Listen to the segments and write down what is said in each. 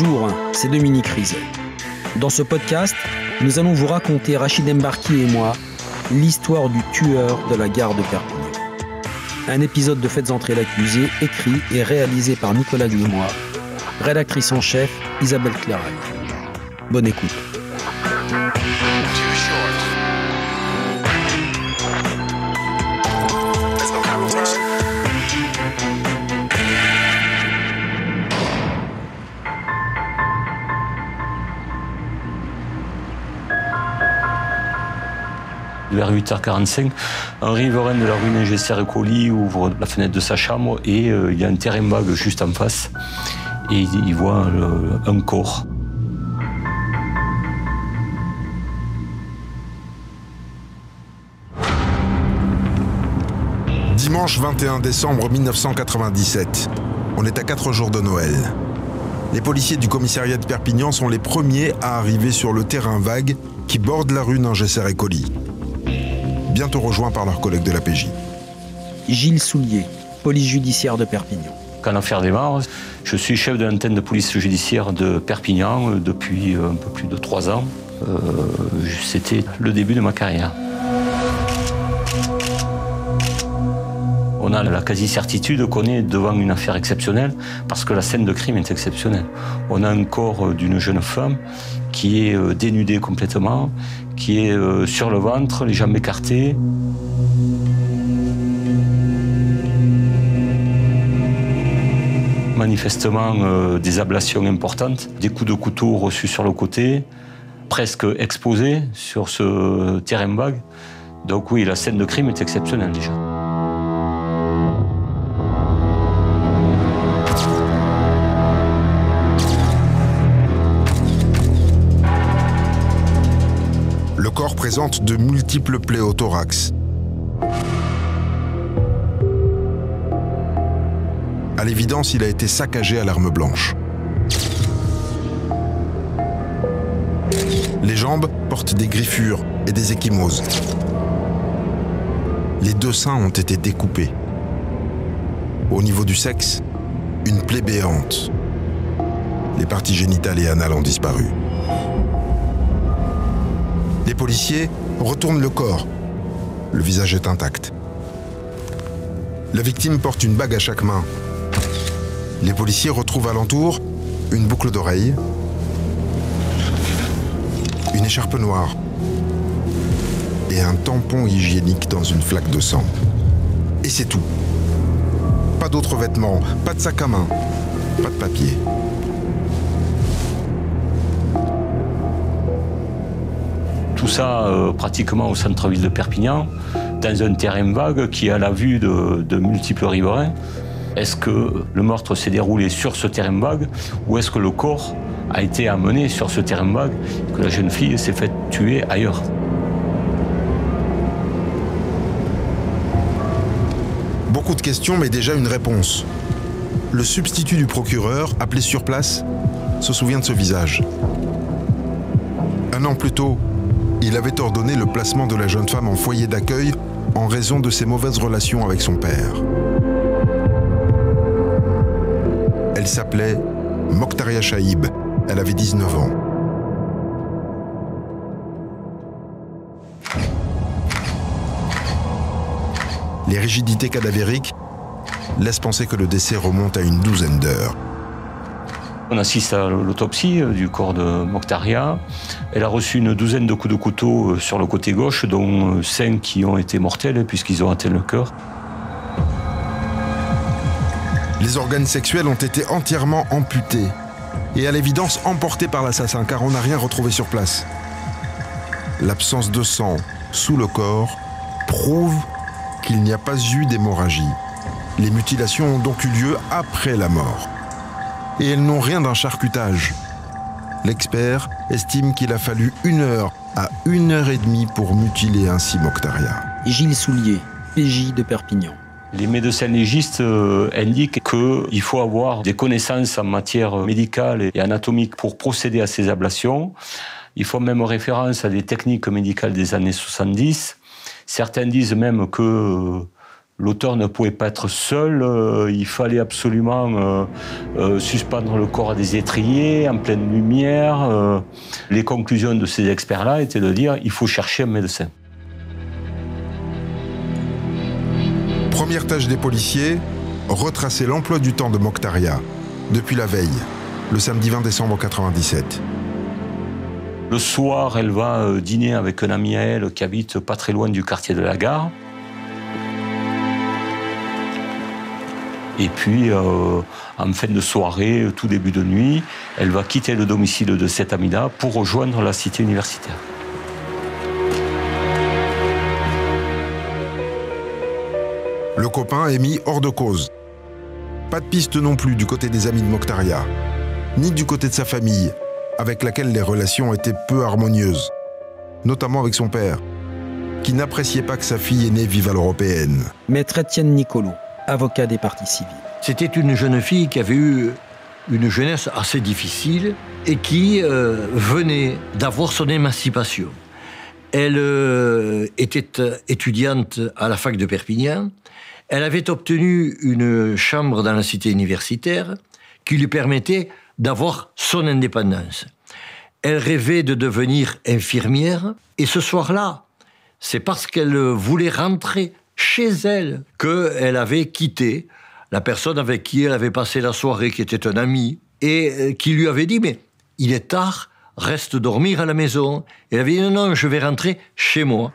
Bonjour, c'est Dominique Rizet. Dans ce podcast, nous allons vous raconter, Rachid Embarki et moi, l'histoire du tueur de la gare de Perpignan. Un épisode de Faites entrer l'accusé, écrit et réalisé par Nicolas Glimois, rédactrice en chef Isabelle Clairac. Bonne écoute. Vers 8h45, un riverain de la rue Ningesser-Écoli ouvre la fenêtre de sa chambre et il y a un terrain vague juste en face et il voit un corps. Dimanche 21 décembre 1997. On est à 4 jours de Noël. Les policiers du commissariat de Perpignan sont les premiers à arriver sur le terrain vague qui borde la rue Ningesser-Écoli. Bientôt rejoints par leurs collègues de la PJ. Gilles Soulier, police judiciaire de Perpignan. Quand l'affaire démarre, je suis chef de l'antenne de police judiciaire de Perpignan depuis un peu plus de 3 ans. C'était le début de ma carrière. On a la quasi-certitude qu'on est devant une affaire exceptionnelle parce que la scène de crime est exceptionnelle. On a un corps d'une jeune femme qui est dénudée complètement, qui est sur le ventre, les jambes écartées. Manifestement des ablations importantes, des coups de couteau reçus sur le côté, presque exposés sur ce terrain vague. Donc oui, la scène de crime est exceptionnelle déjà. Le corps présente de multiples plaies au thorax. À l'évidence, il a été saccagé à l'arme blanche. Les jambes portent des griffures et des ecchymoses. Les 2 seins ont été découpés. Au niveau du sexe, une plaie béante. Les parties génitales et anales ont disparu. Les policiers retournent le corps. Le visage est intact. La victime porte une bague à chaque main. Les policiers retrouvent alentour une boucle d'oreille, une écharpe noire et un tampon hygiénique dans une flaque de sang. Et c'est tout. Pas d'autres vêtements, pas de sac à main, pas de papier. Tout ça pratiquement au centre-ville de Perpignan, dans un terrain vague qui a la vue de multiples riverains. Est-ce que le meurtre s'est déroulé sur ce terrain vague ou est-ce que le corps a été amené sur ce terrain vague et que la jeune fille s'est faite tuer ailleurs? Beaucoup de questions, mais déjà une réponse. Le substitut du procureur, appelé sur place, se souvient de ce visage. 1 an plus tôt, il avait ordonné le placement de la jeune femme en foyer d'accueil en raison de ses mauvaises relations avec son père. Elle s'appelait Mokhtaria Chaïb. Elle avait 19 ans. Les rigidités cadavériques laissent penser que le décès remonte à une 12aine d'heures. On assiste à l'autopsie du corps de Mokhtaria. Elle a reçu une 12aine de coups de couteau sur le côté gauche, dont 5 qui ont été mortels puisqu'ils ont atteint le cœur. Les organes sexuels ont été entièrement amputés et à l'évidence emportés par l'assassin car on n'a rien retrouvé sur place. L'absence de sang sous le corps prouve qu'il n'y a pas eu d'hémorragie. Les mutilations ont donc eu lieu après la mort. Et elles n'ont rien d'un charcutage. L'expert estime qu'il a fallu 1 heure à 1 heure et demie pour mutiler ainsi Mokhtaria. Gilles Soulier, PJ de Perpignan. Les médecins légistes indiquent qu'il faut avoir des connaissances en matière médicale et anatomique pour procéder à ces ablations. Ils font même référence à des techniques médicales des années 70. Certains disent même que L'auteur ne pouvait pas être seul, il fallait absolument suspendre le corps à des étriers, en pleine lumière. Les conclusions de ces experts-là étaient de dire il faut chercher un médecin. Première tâche des policiers, retracer l'emploi du temps de Mokhtaria, depuis la veille, le samedi 20 décembre 1997. Le soir, elle va dîner avec un ami à elle qui habite pas très loin du quartier de la Gare. Et puis, en fin de soirée, tout début de nuit, elle va quitter le domicile de cet ami-là pour rejoindre la cité universitaire. Le copain est mis hors de cause. Pas de piste non plus du côté des amis de Mokhtaria, ni du côté de sa famille, avec laquelle les relations étaient peu harmonieuses, notamment avec son père, qui n'appréciait pas que sa fille aînée vive à l'européenne. Maître Étienne Nicolo, avocat des parties civiles. C'était une jeune fille qui avait eu une jeunesse assez difficile et qui venait d'avoir son émancipation. Elle était étudiante à la fac de Perpignan. Elle avait obtenu une chambre dans la cité universitaire qui lui permettait d'avoir son indépendance. Elle rêvait de devenir infirmière et ce soir-là, c'est parce qu'elle voulait rentrer chez elle qu'elle avait quitté la personne avec qui elle avait passé la soirée, qui était un ami, et qui lui avait dit « mais il est tard, reste dormir à la maison ». Elle avait dit « non, je vais rentrer chez moi ».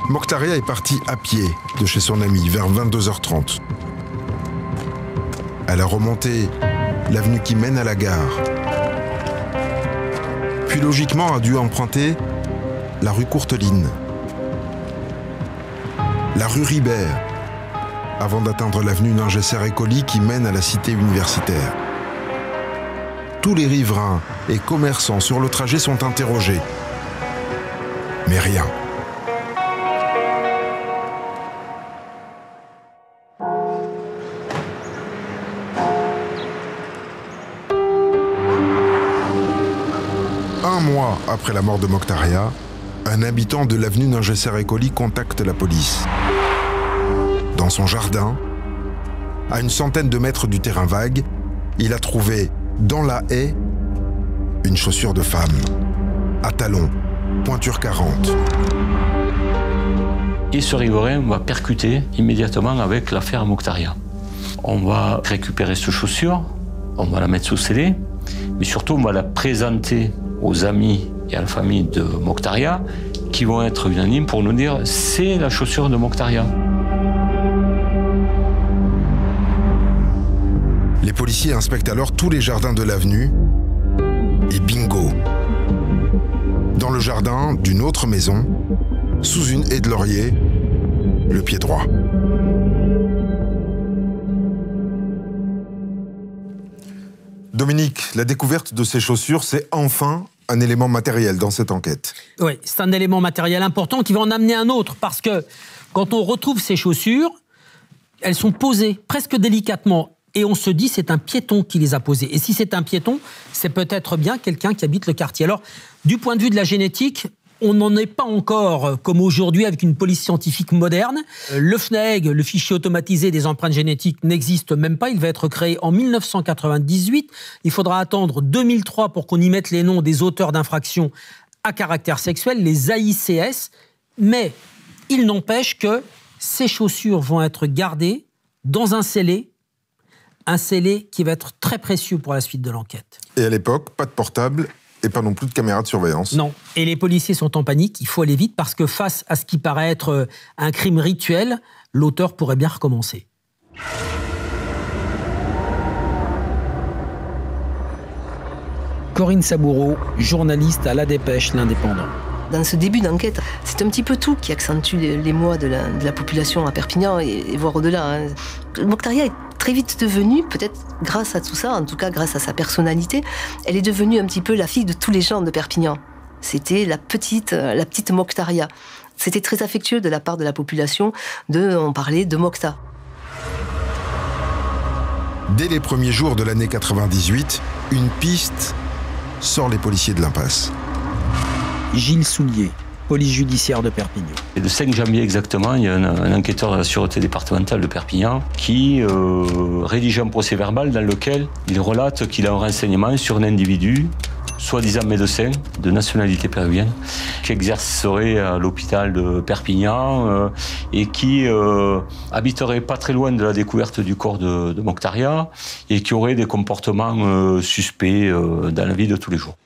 Mokhtaria est partie à pied de chez son ami vers 22h30. Elle a remonté l'avenue qui mène à la gare. Puis logiquement a dû emprunter la rue Courteline, la rue Ribert, avant d'atteindre l'avenue Ningesser-Écoli qui mène à la cité universitaire. Tous les riverains et commerçants sur le trajet sont interrogés. Mais rien. Un mois après la mort de Mokhtaria, un habitant de l'avenue Ningesser-Écoli contacte la police. Dans son jardin, à une centaine de mètres du terrain vague, il a trouvé, dans la haie, une chaussure de femme, à talons, pointure 40. Et ce riverain va percuter immédiatement avec l'affaire Mokhtaria. On va récupérer cette chaussure, on va la mettre sous scellé, mais surtout on va la présenter aux amis et à la famille de Mokhtaria, qui vont être unanimes pour nous dire c'est la chaussure de Mokhtaria. Les policiers inspectent alors tous les jardins de l'avenue et bingo. Dans le jardin d'une autre maison, sous une haie de laurier, le pied droit. Dominique, la découverte de ces chaussures, c'est enfin un élément matériel dans cette enquête. Oui, c'est un élément matériel important qui va en amener un autre, parce que quand on retrouve ces chaussures, elles sont posées presque délicatement, et on se dit c'est un piéton qui les a posées. Et si c'est un piéton, c'est peut-être bien quelqu'un qui habite le quartier. Alors, du point de vue de la génétique, on n'en est pas encore comme aujourd'hui avec une police scientifique moderne. Le FNAEG, le fichier automatisé des empreintes génétiques, n'existe même pas. Il va être créé en 1998. Il faudra attendre 2003 pour qu'on y mette les noms des auteurs d'infractions à caractère sexuel, les AICS. Mais il n'empêche que ces chaussures vont être gardées dans un scellé qui va être très précieux pour la suite de l'enquête. Et à l'époque, pas de portable et pas non plus de caméra de surveillance. Non. Et les policiers sont en panique, il faut aller vite parce que face à ce qui paraît être un crime rituel, l'auteur pourrait bien recommencer. Corinne Saboureau, journaliste à La Dépêche, L'Indépendant. Dans ce début d'enquête, c'est un petit peu tout qui accentue l'émoi de la population à Perpignan et voire au-delà. Mokhtaria est très vite devenue, peut-être grâce à tout ça, en tout cas grâce à sa personnalité, elle est devenue un petit peu la fille de tous les gens de Perpignan. C'était la petite Mokhtaria. C'était très affectueux de la part de la population on parlait de Mokhta. Dès les premiers jours de l'année 98, une piste sort les policiers de l'impasse. Gilles Soulier, police judiciaire de Perpignan. Et le 5 janvier exactement, il y a un enquêteur de la sûreté départementale de Perpignan qui rédige un procès-verbal dans lequel il relate qu'il a un renseignement sur un individu, soi-disant médecin de nationalité péruvienne, qui exercerait à l'hôpital de Perpignan et qui habiterait pas très loin de la découverte du corps de Mokhtaria et qui aurait des comportements suspects dans la vie de tous les jours.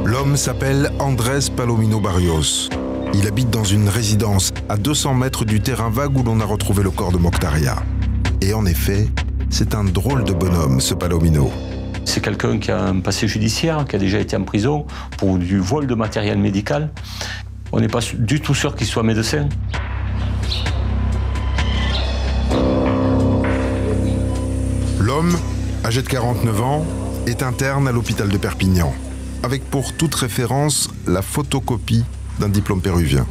L'homme s'appelle Andrés Palomino Barrios. Il habite dans une résidence à 200 mètres du terrain vague où l'on a retrouvé le corps de Mokhtaria. Et en effet, c'est un drôle de bonhomme, ce Palomino. C'est quelqu'un qui a un passé judiciaire, qui a déjà été en prison pour du vol de matériel médical. On n'est pas du tout sûr qu'il soit médecin. L'homme, âgé de 49 ans, est interne à l'hôpital de Perpignan, avec pour toute référence la photocopie d'un diplôme péruvien.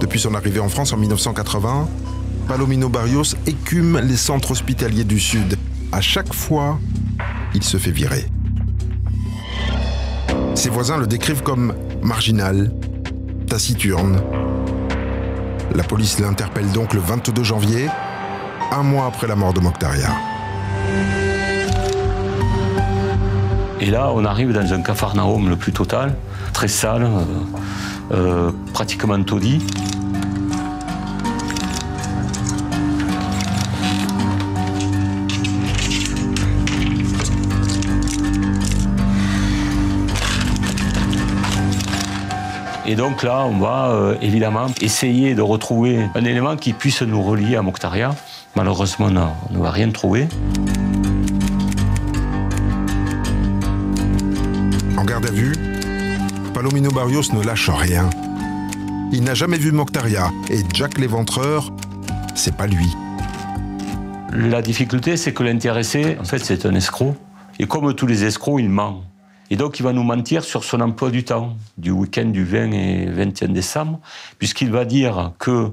Depuis son arrivée en France en 1980, Palomino Barrios écume les centres hospitaliers du Sud. À chaque fois, il se fait virer. Ses voisins le décrivent comme marginal, taciturne. La police l'interpelle donc le 22 janvier, un mois après la mort de Mokhtaria. Et là, on arrive dans un capharnaüm le plus total, très sale, pratiquement taudis. Et donc là, on va évidemment essayer de retrouver un élément qui puisse nous relier à Mokhtaria. Malheureusement, on ne va rien trouver. En garde à vue, Palomino Barrios ne lâche rien. Il n'a jamais vu Mokhtaria et Jack l'Éventreur, c'est pas lui. La difficulté, c'est que l'intéressé, en fait, c'est un escroc. Et comme tous les escrocs, il ment. Et donc, il va nous mentir sur son emploi du temps, du week-end du 20 et 21 décembre, puisqu'il va dire que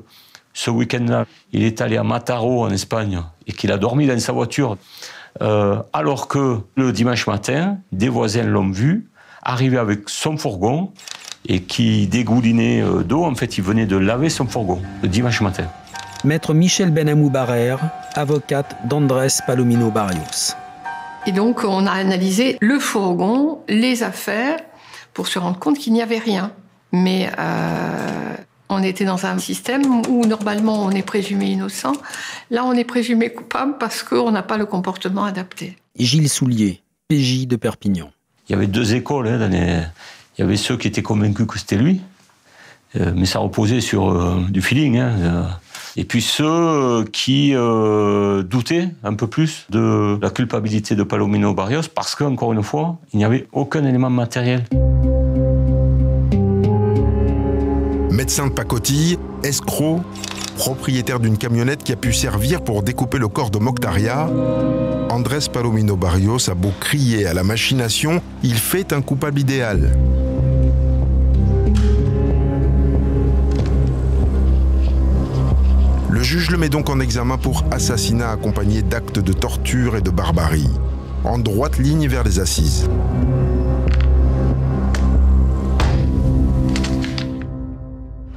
ce week-end-là, il est allé à Mataró, en Espagne, et qu'il a dormi dans sa voiture, alors que le dimanche matin, des voisins l'ont vu, arrivé avec son fourgon, et qui dégoulinait d'eau. En fait, il venait de laver son fourgon, le dimanche matin. Maître Michel Benamou Barrère, avocate d'Andrés Palomino Barrios. Et donc, on a analysé le fourgon, les affaires, pour se rendre compte qu'il n'y avait rien. Mais on était dans un système où, normalement, on est présumé innocent. Là, on est présumé coupable parce qu'on n'a pas le comportement adapté. Gilles Soulier, PJ de Perpignan. Il y avait deux écoles. Il y avait ceux qui étaient convaincus que c'était lui, mais ça reposait sur du feeling. Et puis ceux qui doutaient un peu plus de la culpabilité de Palomino Barrios parce qu'encore une fois, il n'y avait aucun élément matériel. Médecin de pacotille, escroc, propriétaire d'une camionnette qui a pu servir pour découper le corps de Mokhtaria, Andrés Palomino Barrios a beau crier à la machination, il fait un coupable idéal. Le juge le met donc en examen pour assassinat accompagné d'actes de torture et de barbarie, en droite ligne vers les assises.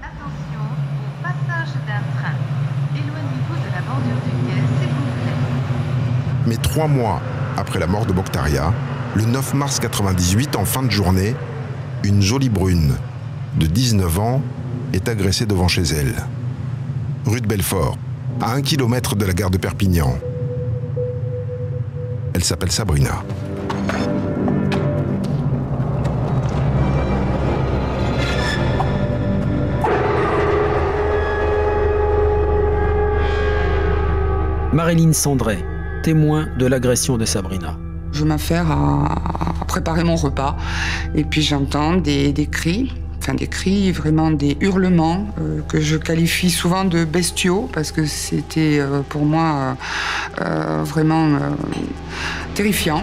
Attention, au passage d'un train. Éloignez-vous de la bordure du quai, s'il vous plaît. Mais 3 mois après la mort de Mokhtaria, le 9 mars 98, en fin de journée, une jolie brune de 19 ans est agressée devant chez elle. Rue de Belfort, à 1 kilomètre de la gare de Perpignan. Elle s'appelle Sabrina. Marilyn Sandret, témoin de l'agression de Sabrina. Je m'affaire à préparer mon repas et puis j'entends des cris. Enfin, des cris, vraiment des hurlements que je qualifie souvent de bestiaux parce que c'était pour moi vraiment terrifiant.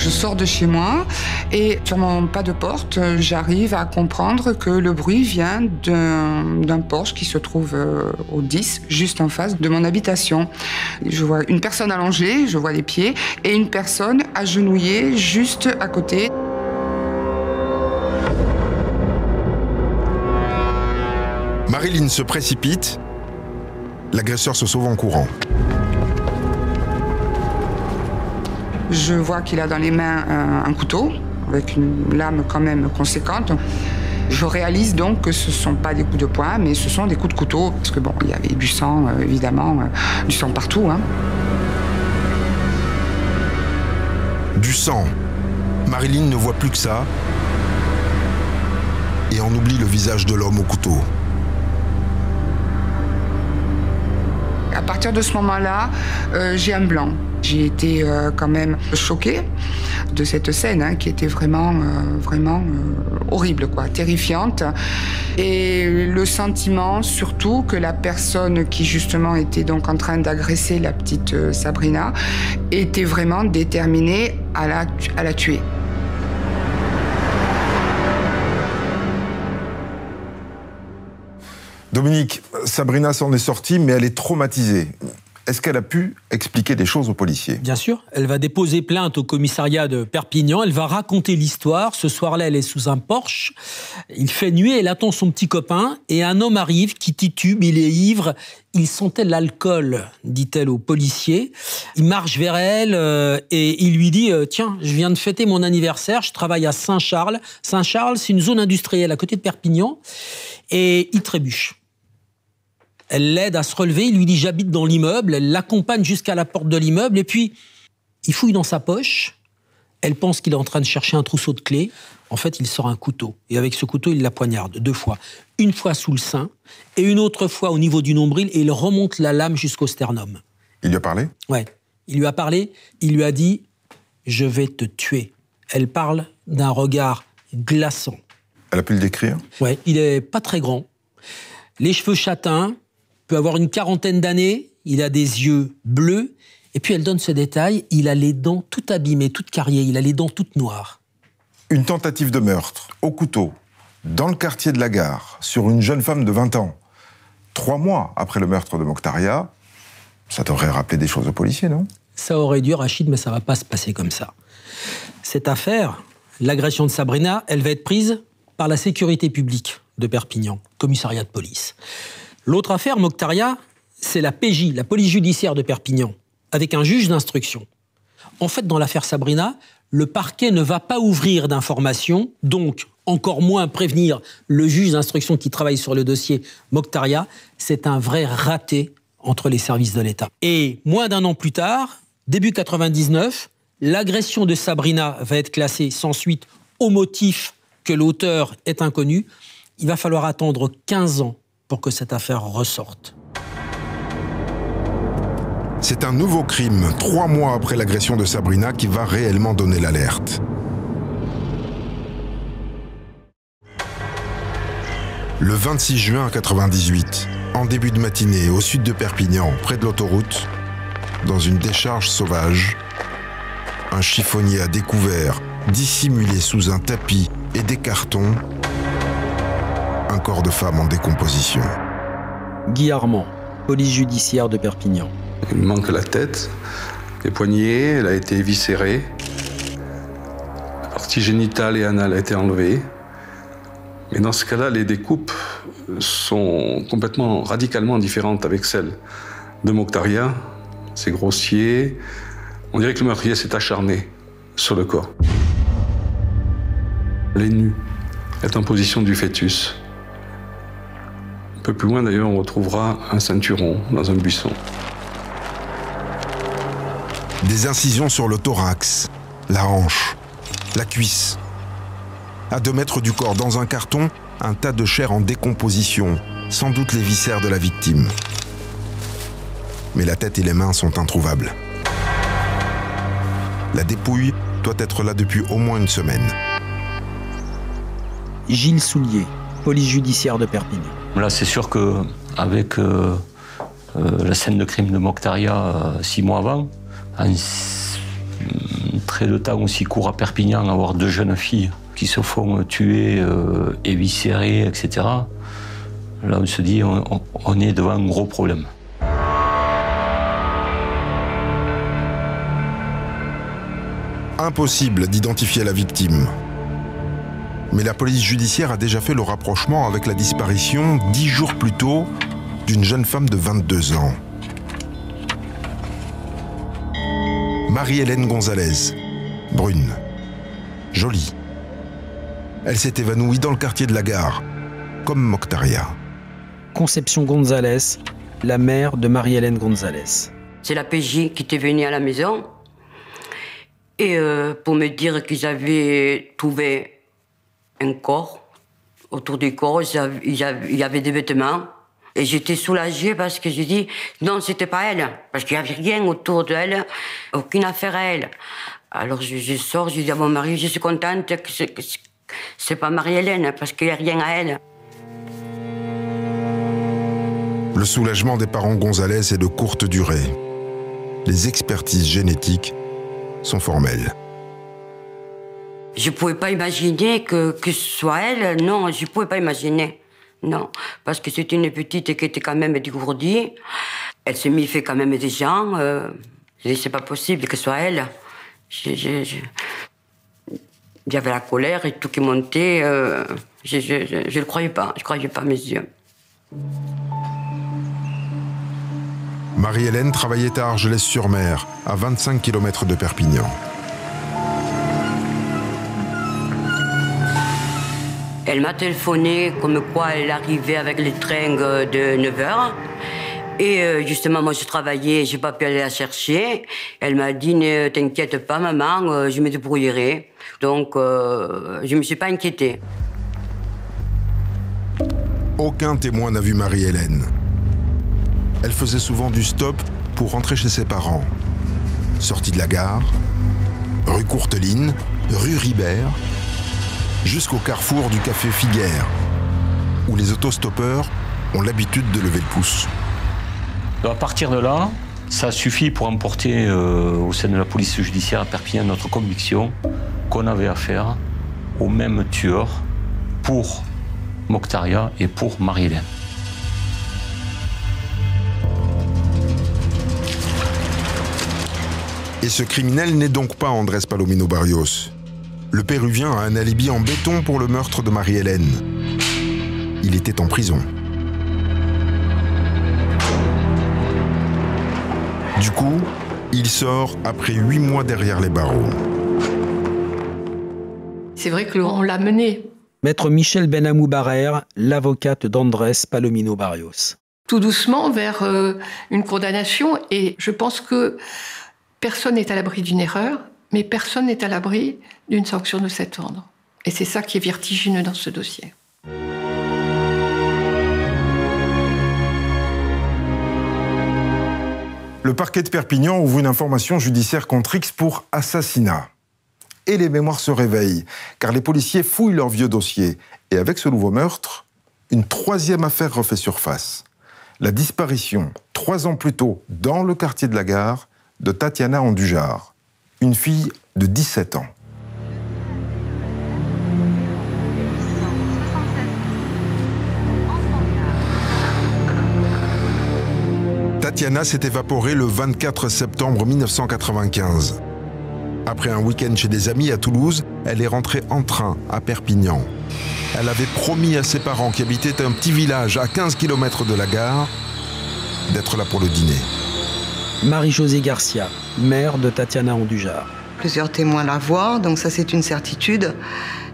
Je sors de chez moi et sur mon pas de porte, j'arrive à comprendre que le bruit vient d'un porche qui se trouve au 10, juste en face de mon habitation. Je vois une personne allongée, je vois les pieds, et une personne agenouillée juste à côté. Marilyn se précipite. L'agresseur se sauve en courant. Je vois qu'il a dans les mains un couteau, avec une lame quand même conséquente. Je réalise donc que ce ne sont pas des coups de poing, mais ce sont des coups de couteau. Parce que bon, il y avait du sang, évidemment, du sang partout. Hein. Du sang. Marilyn ne voit plus que ça et en oublie le visage de l'homme au couteau. À partir de ce moment-là, j'ai un blanc. J'ai été quand même choquée de cette scène hein, qui était vraiment horrible, quoi, terrifiante. Et le sentiment surtout que la personne qui justement était donc en train d'agresser la petite Sabrina était vraiment déterminée à la tuer. Dominique, Sabrina s'en est sortie, mais elle est traumatisée. Est-ce qu'elle a pu expliquer des choses aux policiers? Bien sûr. Elle va déposer plainte au commissariat de Perpignan. Elle va raconter l'histoire. Ce soir-là, elle est sous un Porsche. Il fait nuit, elle attend son petit copain. Et un homme arrive qui titube, il est ivre. Il sentait l'alcool, dit-elle aux policiers. Il marche vers elle et il lui dit « Tiens, je viens de fêter mon anniversaire. Je travaille à Saint-Charles. Saint-Charles, c'est une zone industrielle à côté de Perpignan. » Et il trébuche. Elle l'aide à se relever, il lui dit « J'habite dans l'immeuble », elle l'accompagne jusqu'à la porte de l'immeuble, et puis il fouille dans sa poche, elle pense qu'il est en train de chercher un trousseau de clés, en fait il sort un couteau, et avec ce couteau il la poignarde 2 fois, une fois sous le sein, et une autre fois au niveau du nombril, et il remonte la lame jusqu'au sternum. Il lui a parlé? Ouais, il lui a parlé, il lui a dit « Je vais te tuer ». Elle parle d'un regard glaçant. Elle a pu le décrire? Ouais, il est pas très grand, les cheveux châtains, peut avoir une 40aine d'années, il a des yeux bleus, et puis elle donne ce détail, il a les dents toutes abîmées, toutes carriées, il a les dents toutes noires. Une tentative de meurtre, au couteau, dans le quartier de la Gare, sur une jeune femme de 20 ans. 3 mois après le meurtre de Mokhtaria, ça devrait rappeler des choses aux policiers, non? Ça aurait dû, Rachid, mais ça va pas se passer comme ça. Cette affaire, l'agression de Sabrina, elle va être prise par la sécurité publique de Perpignan, commissariat de police. L'autre affaire, Mokhtaria, c'est la PJ, la police judiciaire de Perpignan, avec un juge d'instruction. En fait, dans l'affaire Sabrina, le parquet ne va pas ouvrir d'informations, donc encore moins prévenir le juge d'instruction qui travaille sur le dossier Mokhtaria. C'est un vrai raté entre les services de l'État. Et moins d'1 an plus tard, début 99, l'agression de Sabrina va être classée sans suite au motif que l'auteur est inconnu. Il va falloir attendre 15 ans pour que cette affaire ressorte. C'est un nouveau crime, 3 mois après l'agression de Sabrina, qui va réellement donner l'alerte. Le 26 juin 1998, en début de matinée, au sud de Perpignan, près de l'autoroute, dans une décharge sauvage, un chiffonnier a découvert, dissimulé sous un tapis et des cartons, un corps de femme en décomposition. Guy Armand, police judiciaire de Perpignan. Il me manque la tête, les poignets, elle a été éviscérée. La partie génitale et anale a été enlevée. Mais dans ce cas-là, les découpes sont complètement, radicalement différentes avec celles de Mokhtaria. C'est grossier. On dirait que le meurtrier s'est acharné sur le corps. Les nus est en position du fœtus. Un peu plus loin, d'ailleurs, on retrouvera un ceinturon dans un buisson. Des incisions sur le thorax, la hanche, la cuisse. À 2 mètres du corps, dans un carton, un tas de chair en décomposition, sans doute les viscères de la victime. Mais la tête et les mains sont introuvables. La dépouille doit être là depuis au moins 1 semaine. Gilles Soulier, police judiciaire de Perpignan. Là, c'est sûr qu'avec la scène de crime de Mokhtaria 6 mois avant, un trait de temps aussi court à Perpignan, avoir 2 jeunes filles qui se font tuer, éviscérer, etc. Là, on se dit, on est devant un gros problème. Impossible d'identifier la victime. Mais la police judiciaire a déjà fait le rapprochement avec la disparition 10 jours plus tôt d'une jeune femme de 22 ans. Marie-Hélène Gonzalez, brune, jolie. Elle s'est évanouie dans le quartier de la Gare, comme Mokhtaria. Conception Gonzalez, la mère de Marie-Hélène Gonzalez. C'est la PJ qui était venue à la maison et pour me dire qu'ils avaient trouvé un corps. Autour du corps, il y avait des vêtements. Et j'étais soulagée parce que j'ai dit non, c'était pas elle. Parce qu'il n'y avait rien autour d'elle, aucune affaire à elle. Alors je sors, je dis à mon mari, je suis contente que c'est pas Marie-Hélène, parce qu'il n'y a rien à elle. Le soulagement des parents Gonzalez est de courte durée. Les expertises génétiques sont formelles. Je ne pouvais pas imaginer que ce soit elle. Non, je ne pouvais pas imaginer. Non, parce que c'est une petite qui était quand même dégourdie. Elle se fait quand même des gens. C'est pas possible que ce soit elle. Il y avait la colère et tout qui montait. Je ne le croyais pas. Je ne croyais pas à mes yeux. Marie-Hélène travaillait à Argelès-sur-Mer, à 25 km de Perpignan. Elle m'a téléphoné comme quoi elle arrivait avec les trains de 9h. Et justement, moi, je travaillais, je n'ai pas pu aller la chercher. Elle m'a dit, ne t'inquiète pas, maman, je me débrouillerai. Donc, je ne me suis pas inquiétée. Aucun témoin n'a vu Marie-Hélène. Elle faisait souvent du stop pour rentrer chez ses parents. Sortie de la gare, rue Courteline, rue Ribert, jusqu'au carrefour du café Figuère, où les autostoppeurs ont l'habitude de lever le pouce. À partir de là, ça suffit pour emporter au sein de la police judiciaire à Perpignan notre conviction qu'on avait affaire au même tueur pour Mokhtaria et pour Marie-Hélène. Et ce criminel n'est donc pas Andrés Palomino Barrios. Le Péruvien a un alibi en béton pour le meurtre de Marie-Hélène. Il était en prison. Du coup, il sort après 8 mois derrière les barreaux. C'est vrai qu'on l'a mené. Maître Michel Benamou Barrère, l'avocate d'Andrés Palomino Barrios. Tout doucement vers une condamnation, et je pense que personne n'est à l'abri d'une erreur, mais personne n'est à l'abri d'une sanction de cet ordre. Et c'est ça qui est vertigineux dans ce dossier. Le parquet de Perpignan ouvre une information judiciaire contre X pour assassinat. Et les mémoires se réveillent, car les policiers fouillent leur vieux dossier. Et avec ce nouveau meurtre, une troisième affaire refait surface. La disparition, 3 ans plus tôt, dans le quartier de la Gare, de Tatiana Andujar, une fille de 17 ans. Tatiana s'est évaporée le 24 septembre 1995. Après un week-end chez des amis à Toulouse, elle est rentrée en train à Perpignan. Elle avait promis à ses parents qui habitaient un petit village à 15 km de la gare d'être là pour le dîner. Marie-Josée Garcia, mère de Tatiana Andujar. Plusieurs témoins la voient, donc ça c'est une certitude.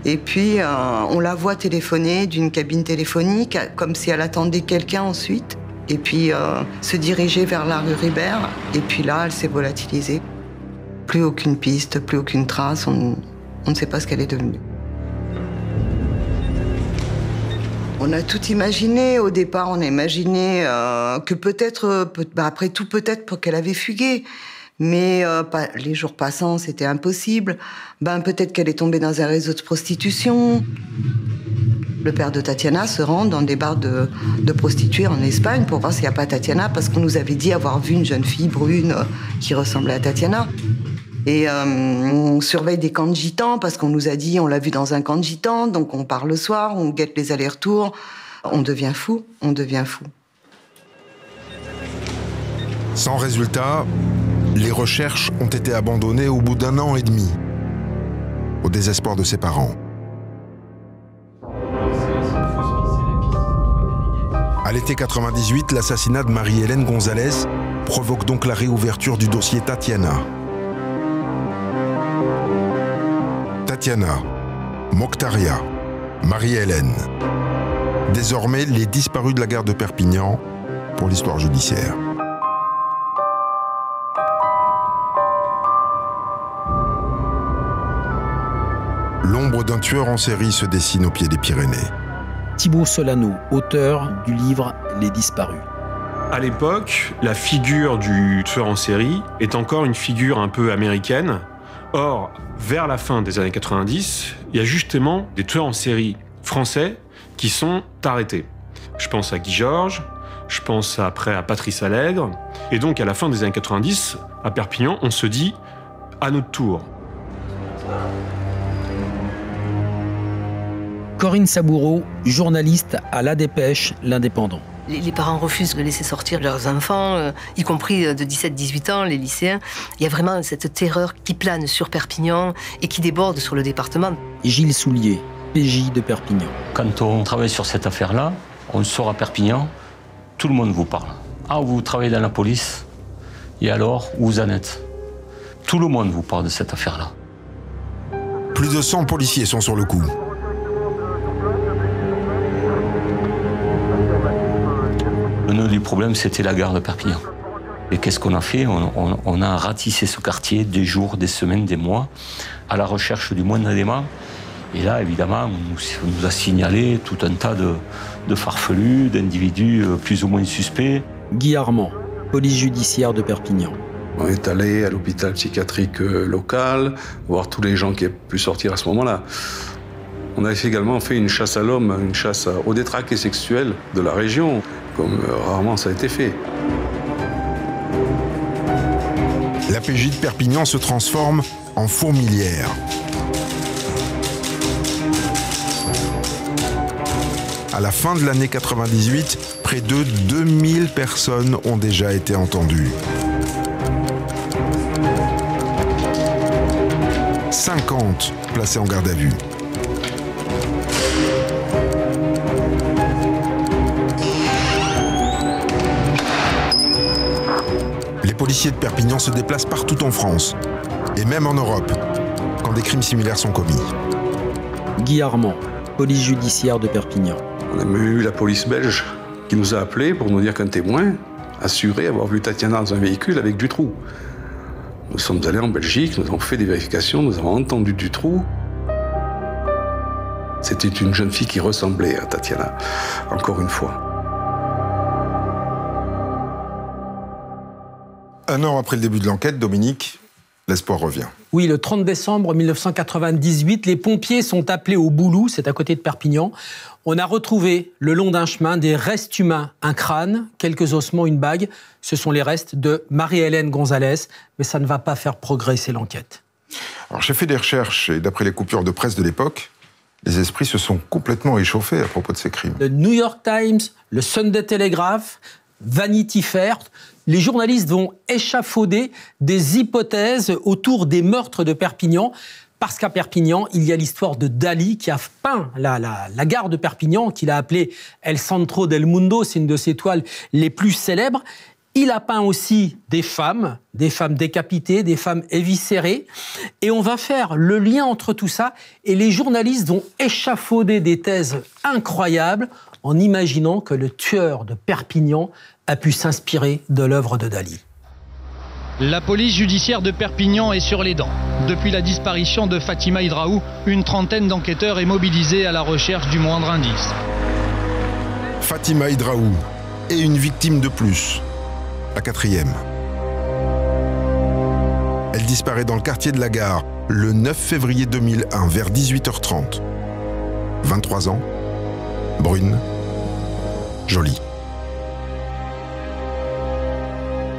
Et puis on la voit téléphoner d'une cabine téléphonique, comme si elle attendait quelqu'un ensuite. Et puis se diriger vers la rue Ribert. Et puis là, elle s'est volatilisée. Plus aucune piste, plus aucune trace, on ne sait pas ce qu'elle est devenue. On a tout imaginé. Au départ, on a imaginé que peut-être, après tout, peut-être qu'elle avait fugué. Mais les jours passant, c'était impossible. Peut-être qu'elle est tombée dans un réseau de prostitution. Le père de Tatiana se rend dans des bars de prostituées en Espagne pour voir s'il n'y a pas Tatiana, parce qu'on nous avait dit avoir vu une jeune fille brune qui ressemblait à Tatiana. Et on surveille des camps de gitans parce qu'on nous a dit, on l'a vu dans un camp de gitans, donc on part le soir, on guette les allers-retours. On devient fou, on devient fou. Sans résultat, les recherches ont été abandonnées au bout d'1 an et demi, au désespoir de ses parents. À l'été 98, l'assassinat de Marie-Hélène González provoque donc la réouverture du dossier Tatiana. Tatiana, Mokhtaria, Marie-Hélène. Désormais, les disparus de la gare de Perpignan pour l'histoire judiciaire. L'ombre d'un tueur en série se dessine au pied des Pyrénées. Thibaut Solano, auteur du livre Les Disparus. À l'époque, la figure du tueur en série est encore une figure un peu américaine. Or, vers la fin des années 90, il y a justement des tueurs en série français qui sont arrêtés. Je pense à Guy Georges, je pense après à Patrice Allègre. Et donc, à la fin des années 90, à Perpignan, on se dit à notre tour. Corinne Saboureau, journaliste à La Dépêche, l'Indépendant. Les parents refusent de laisser sortir leurs enfants, y compris de 17-18 ans, les lycéens. Il y a vraiment cette terreur qui plane sur Perpignan et qui déborde sur le département. Gilles Soulier, PJ de Perpignan. Quand on travaille sur cette affaire-là, on sort à Perpignan, tout le monde vous parle. Ah, vous travaillez dans la police, et alors, où vous en êtes? Tout le monde vous parle de cette affaire-là. Plus de 100 policiers sont sur le coup. Le nœud du problème, c'était la gare de Perpignan. Et qu'est-ce qu'on a fait? On a ratissé ce quartier des jours, des semaines, des mois, à la recherche du moindre élément. Et là, évidemment, on nous a signalé tout un tas de farfelus, d'individus plus ou moins suspects. Guy Armand, police judiciaire de Perpignan. On est allé à l'hôpital psychiatrique local, voir tous les gens qui aient pu sortir à ce moment-là. On a également fait une chasse à l'homme, une chasse aux détraqués sexuels de la région, comme rarement ça a été fait. La PJ de Perpignan se transforme en fourmilière. À la fin de l'année 98, près de 2000 personnes ont déjà été entendues. 50 placés en garde à vue. Les policiers de Perpignan se déplacent partout en France, et même en Europe, quand des crimes similaires sont commis. Guy Armand, police judiciaire de Perpignan. On a même eu la police belge qui nous a appelés pour nous dire qu'un témoin assurait avoir vu Tatiana dans un véhicule avec Dutroux. Nous sommes allés en Belgique, nous avons fait des vérifications, nous avons entendu Dutroux. C'était une jeune fille qui ressemblait à Tatiana, encore une fois. Un an après le début de l'enquête, Dominique, l'espoir revient. Oui, le 30 décembre 1998, les pompiers sont appelés au Boulou, c'est à côté de Perpignan. On a retrouvé, le long d'un chemin, des restes humains, un crâne, quelques ossements, une bague. Ce sont les restes de Marie-Hélène González, mais ça ne va pas faire progresser l'enquête. Alors, j'ai fait des recherches et d'après les coupures de presse de l'époque, les esprits se sont complètement échauffés à propos de ces crimes. Le New York Times, le Sunday Telegraph, Vanity Fair, les journalistes vont échafauder des hypothèses autour des meurtres de Perpignan, parce qu'à Perpignan, il y a l'histoire de Dali qui a peint la gare de Perpignan, qu'il a appelée El Centro del Mundo, c'est une de ses toiles les plus célèbres. Il a peint aussi des femmes décapitées, des femmes éviscérées. Et on va faire le lien entre tout ça. Et les journalistes vont échafauder des thèses incroyables en imaginant que le tueur de Perpignan a pu s'inspirer de l'œuvre de Dali. La police judiciaire de Perpignan est sur les dents. Depuis la disparition de Fatima Hidraou, une trentaine d'enquêteurs est mobilisée à la recherche du moindre indice. Fatima Hidraou et une victime de plus, la 4e. Elle disparaît dans le quartier de la Gare le 9 février 2001 vers 18h30. 23 ans, brune, jolie.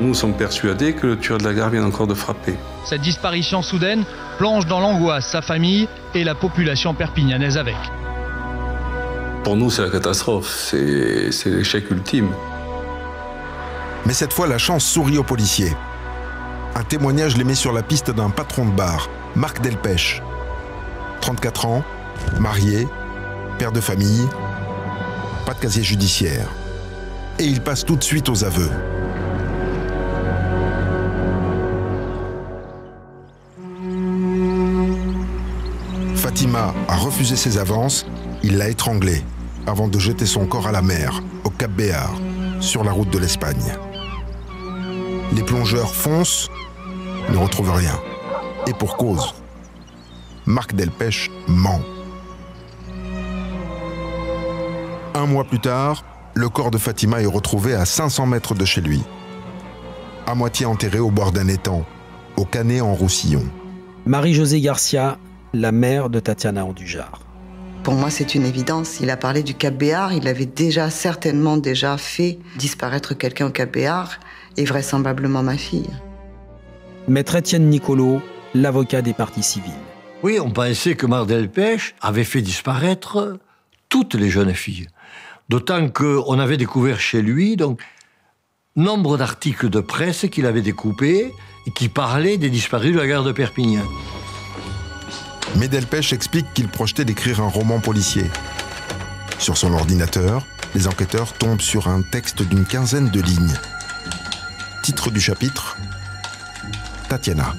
Nous sommes persuadés que le tueur de la gare vient encore de frapper. Cette disparition soudaine plonge dans l'angoisse sa famille et la population perpignanaise avec. Pour nous, c'est la catastrophe, c'est l'échec ultime. Mais cette fois, la chance sourit aux policiers. Un témoignage les met sur la piste d'un patron de bar, Marc Delpech. 34 ans, marié, père de famille, pas de casier judiciaire. Et il passe tout de suite aux aveux. Fatima a refusé ses avances, il l'a étranglée avant de jeter son corps à la mer, au Cap Béar, sur la route de l'Espagne. Les plongeurs foncent, ne retrouvent rien. Et pour cause. Marc Delpech ment. Un mois plus tard, le corps de Fatima est retrouvé à 500 mètres de chez lui, à moitié enterré au bord d'un étang, au Canet-en-Roussillon. Marie-Josée Garcia, la mère de Tatiana Andujar. Pour moi, c'est une évidence. Il a parlé du Cap Béar, il avait certainement déjà fait disparaître quelqu'un au Cap Béar, et vraisemblablement ma fille. Maître Étienne Nicolo, l'avocat des parties civiles. Oui, on pensait que Marc Delpech avait fait disparaître toutes les jeunes filles. D'autant qu'on avait découvert chez lui nombre d'articles de presse qu'il avait découpés et qui parlaient des disparus de la gare de Perpignan. Mais Delpech explique qu'il projetait d'écrire un roman policier. Sur son ordinateur, les enquêteurs tombent sur un texte d'une quinzaine de lignes. Titre du chapitre, Tatiana.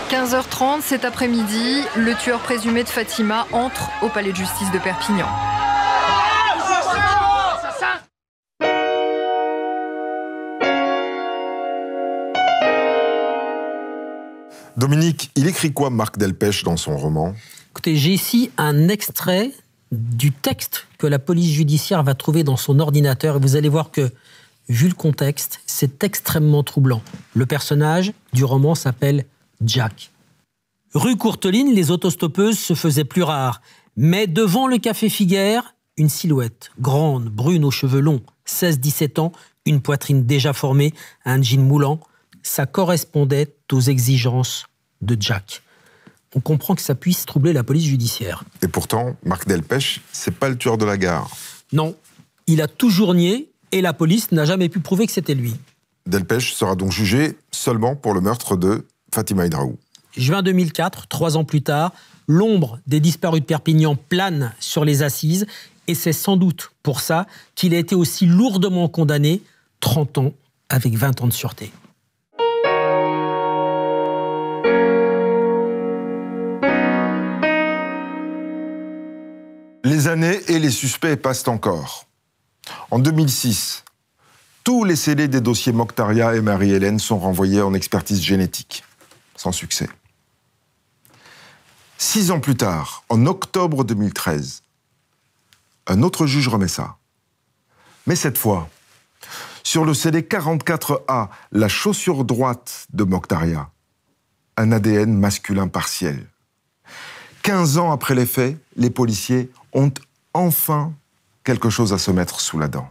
15h30 cet après-midi, le tueur présumé de Fatima entre au palais de justice de Perpignan. Dominique, il écrit quoi Marc Delpech dans son roman? Écoutez, j'ai ici un extrait du texte que la police judiciaire va trouver dans son ordinateur. Et vous allez voir que, vu le contexte, c'est extrêmement troublant. Le personnage du roman s'appelle Jack. Rue Courteline, les autostoppeuses se faisaient plus rares. Mais devant le café Figuère, une silhouette, grande, brune aux cheveux longs, 16-17 ans, une poitrine déjà formée, un jean moulant, ça correspondait aux exigences de Jack. On comprend que ça puisse troubler la police judiciaire. Et pourtant, Marc Delpech, c'est pas le tueur de la gare. Non, il a toujours nié et la police n'a jamais pu prouver que c'était lui. Delpech sera donc jugé seulement pour le meurtre de Fatima Hidraou. Juin 2004, 3 ans plus tard, l'ombre des disparus de Perpignan plane sur les assises et c'est sans doute pour ça qu'il a été aussi lourdement condamné, 30 ans avec 20 ans de sûreté. Les années et les suspects passent encore. En 2006, tous les scellés des dossiers Mokhtaria et Marie-Hélène sont renvoyés en expertise génétique. Sans succès. 6 ans plus tard, en octobre 2013, un autre juge remet ça. Mais cette fois, sur le scellé 44A, la chaussure droite de Mokhtaria, un ADN masculin partiel. 15 ans après les faits, les policiers ont enfin quelque chose à se mettre sous la dent.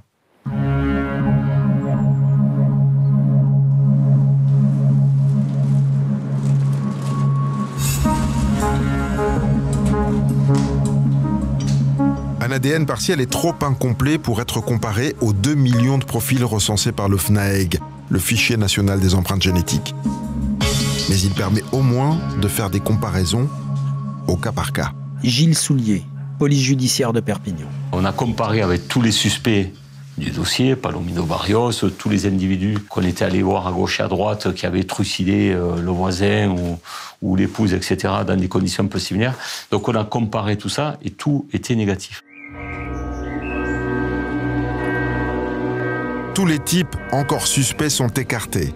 Un ADN partiel est trop incomplet pour être comparé aux 2 millions de profils recensés par le FNAEG, le Fichier national des empreintes génétiques. Mais il permet au moins de faire des comparaisons au cas par cas. Gilles Soulier, police judiciaire de Perpignan. On a comparé avec tous les suspects du dossier, Palomino Barrios, tous les individus qu'on était allés voir à gauche et à droite qui avaient trucidé le voisin ou l'épouse, etc., dans des conditions un peu similaires. Donc on a comparé tout ça et tout était négatif. Tous les types encore suspects sont écartés.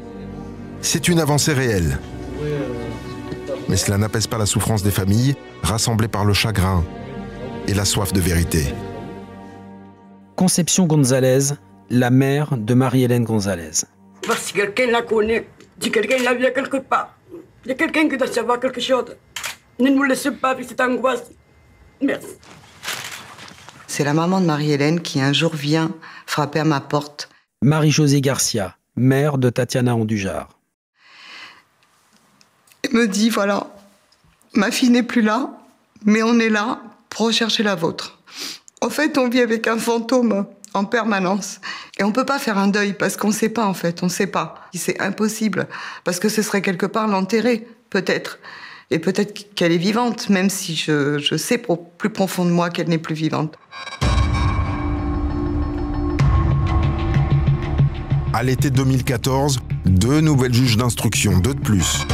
C'est une avancée réelle. Mais cela n'apaise pas la souffrance des familles, rassemblées par le chagrin et la soif de vérité. Conception Gonzalez, la mère de Marie-Hélène Gonzalez. Parce que quelqu'un la connaît, si quelqu'un l'a vu quelque part, il y a quelqu'un qui doit savoir quelque chose. Ne nous laissez pas avec cette angoisse. Merci. C'est la maman de Marie-Hélène qui un jour vient frapper à ma porte. Marie-Josée Garcia, mère de Tatiana Andujar. Elle me dit, voilà, ma fille n'est plus là, mais on est là pour rechercher la vôtre. En fait, on vit avec un fantôme en permanence. Et on ne peut pas faire un deuil parce qu'on ne sait pas, en fait, on ne sait pas. C'est impossible, parce que ce serait quelque part l'enterrer, peut-être. Et peut-être qu'elle est vivante, même si je sais plus profond de moi qu'elle n'est plus vivante. À l'été 2014, 2 nouvelles juges d'instruction, 2 de plus,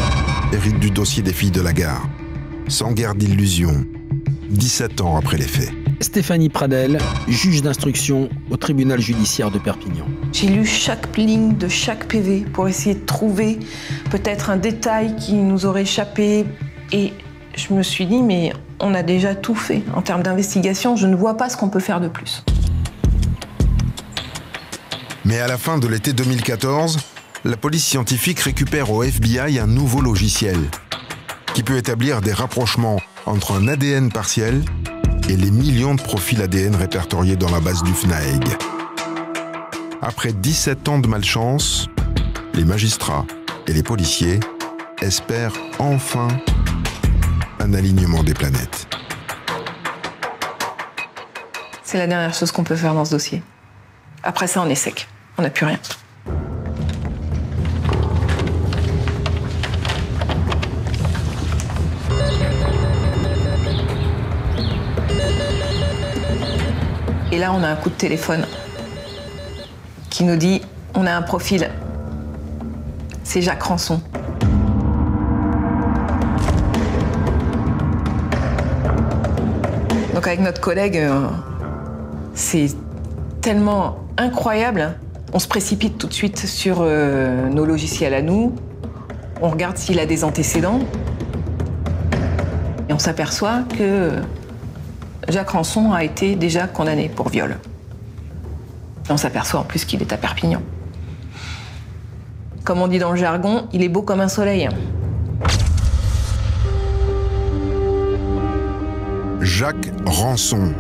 héritent du dossier des filles de la gare. Sans guère d'illusions, 17 ans après les faits. Stéphanie Pradel, juge d'instruction au tribunal judiciaire de Perpignan. J'ai lu chaque ligne de chaque PV pour essayer de trouver peut-être un détail qui nous aurait échappé. Et je me suis dit, mais on a déjà tout fait. En termes d'investigation, je ne vois pas ce qu'on peut faire de plus. Mais à la fin de l'été 2014, la police scientifique récupère au FBI un nouveau logiciel qui peut établir des rapprochements entre un ADN partiel et les millions de profils ADN répertoriés dans la base du FNAEG. Après 17 ans de malchance, les magistrats et les policiers espèrent enfin un alignement des planètes. C'est la dernière chose qu'on peut faire dans ce dossier. Après ça, on est sec. On n'a plus rien. Et là, on a un coup de téléphone qui nous dit « On a un profil. C'est Jacques Rançon. » Donc avec notre collègue, c'est tellement incroyable. On se précipite tout de suite sur nos logiciels à nous. On regarde s'il a des antécédents. Et on s'aperçoit que Jacques Rançon a été déjà condamné pour viol. Et on s'aperçoit en plus qu'il est à Perpignan. Comme on dit dans le jargon, il est beau comme un soleil. Jacques Rançon.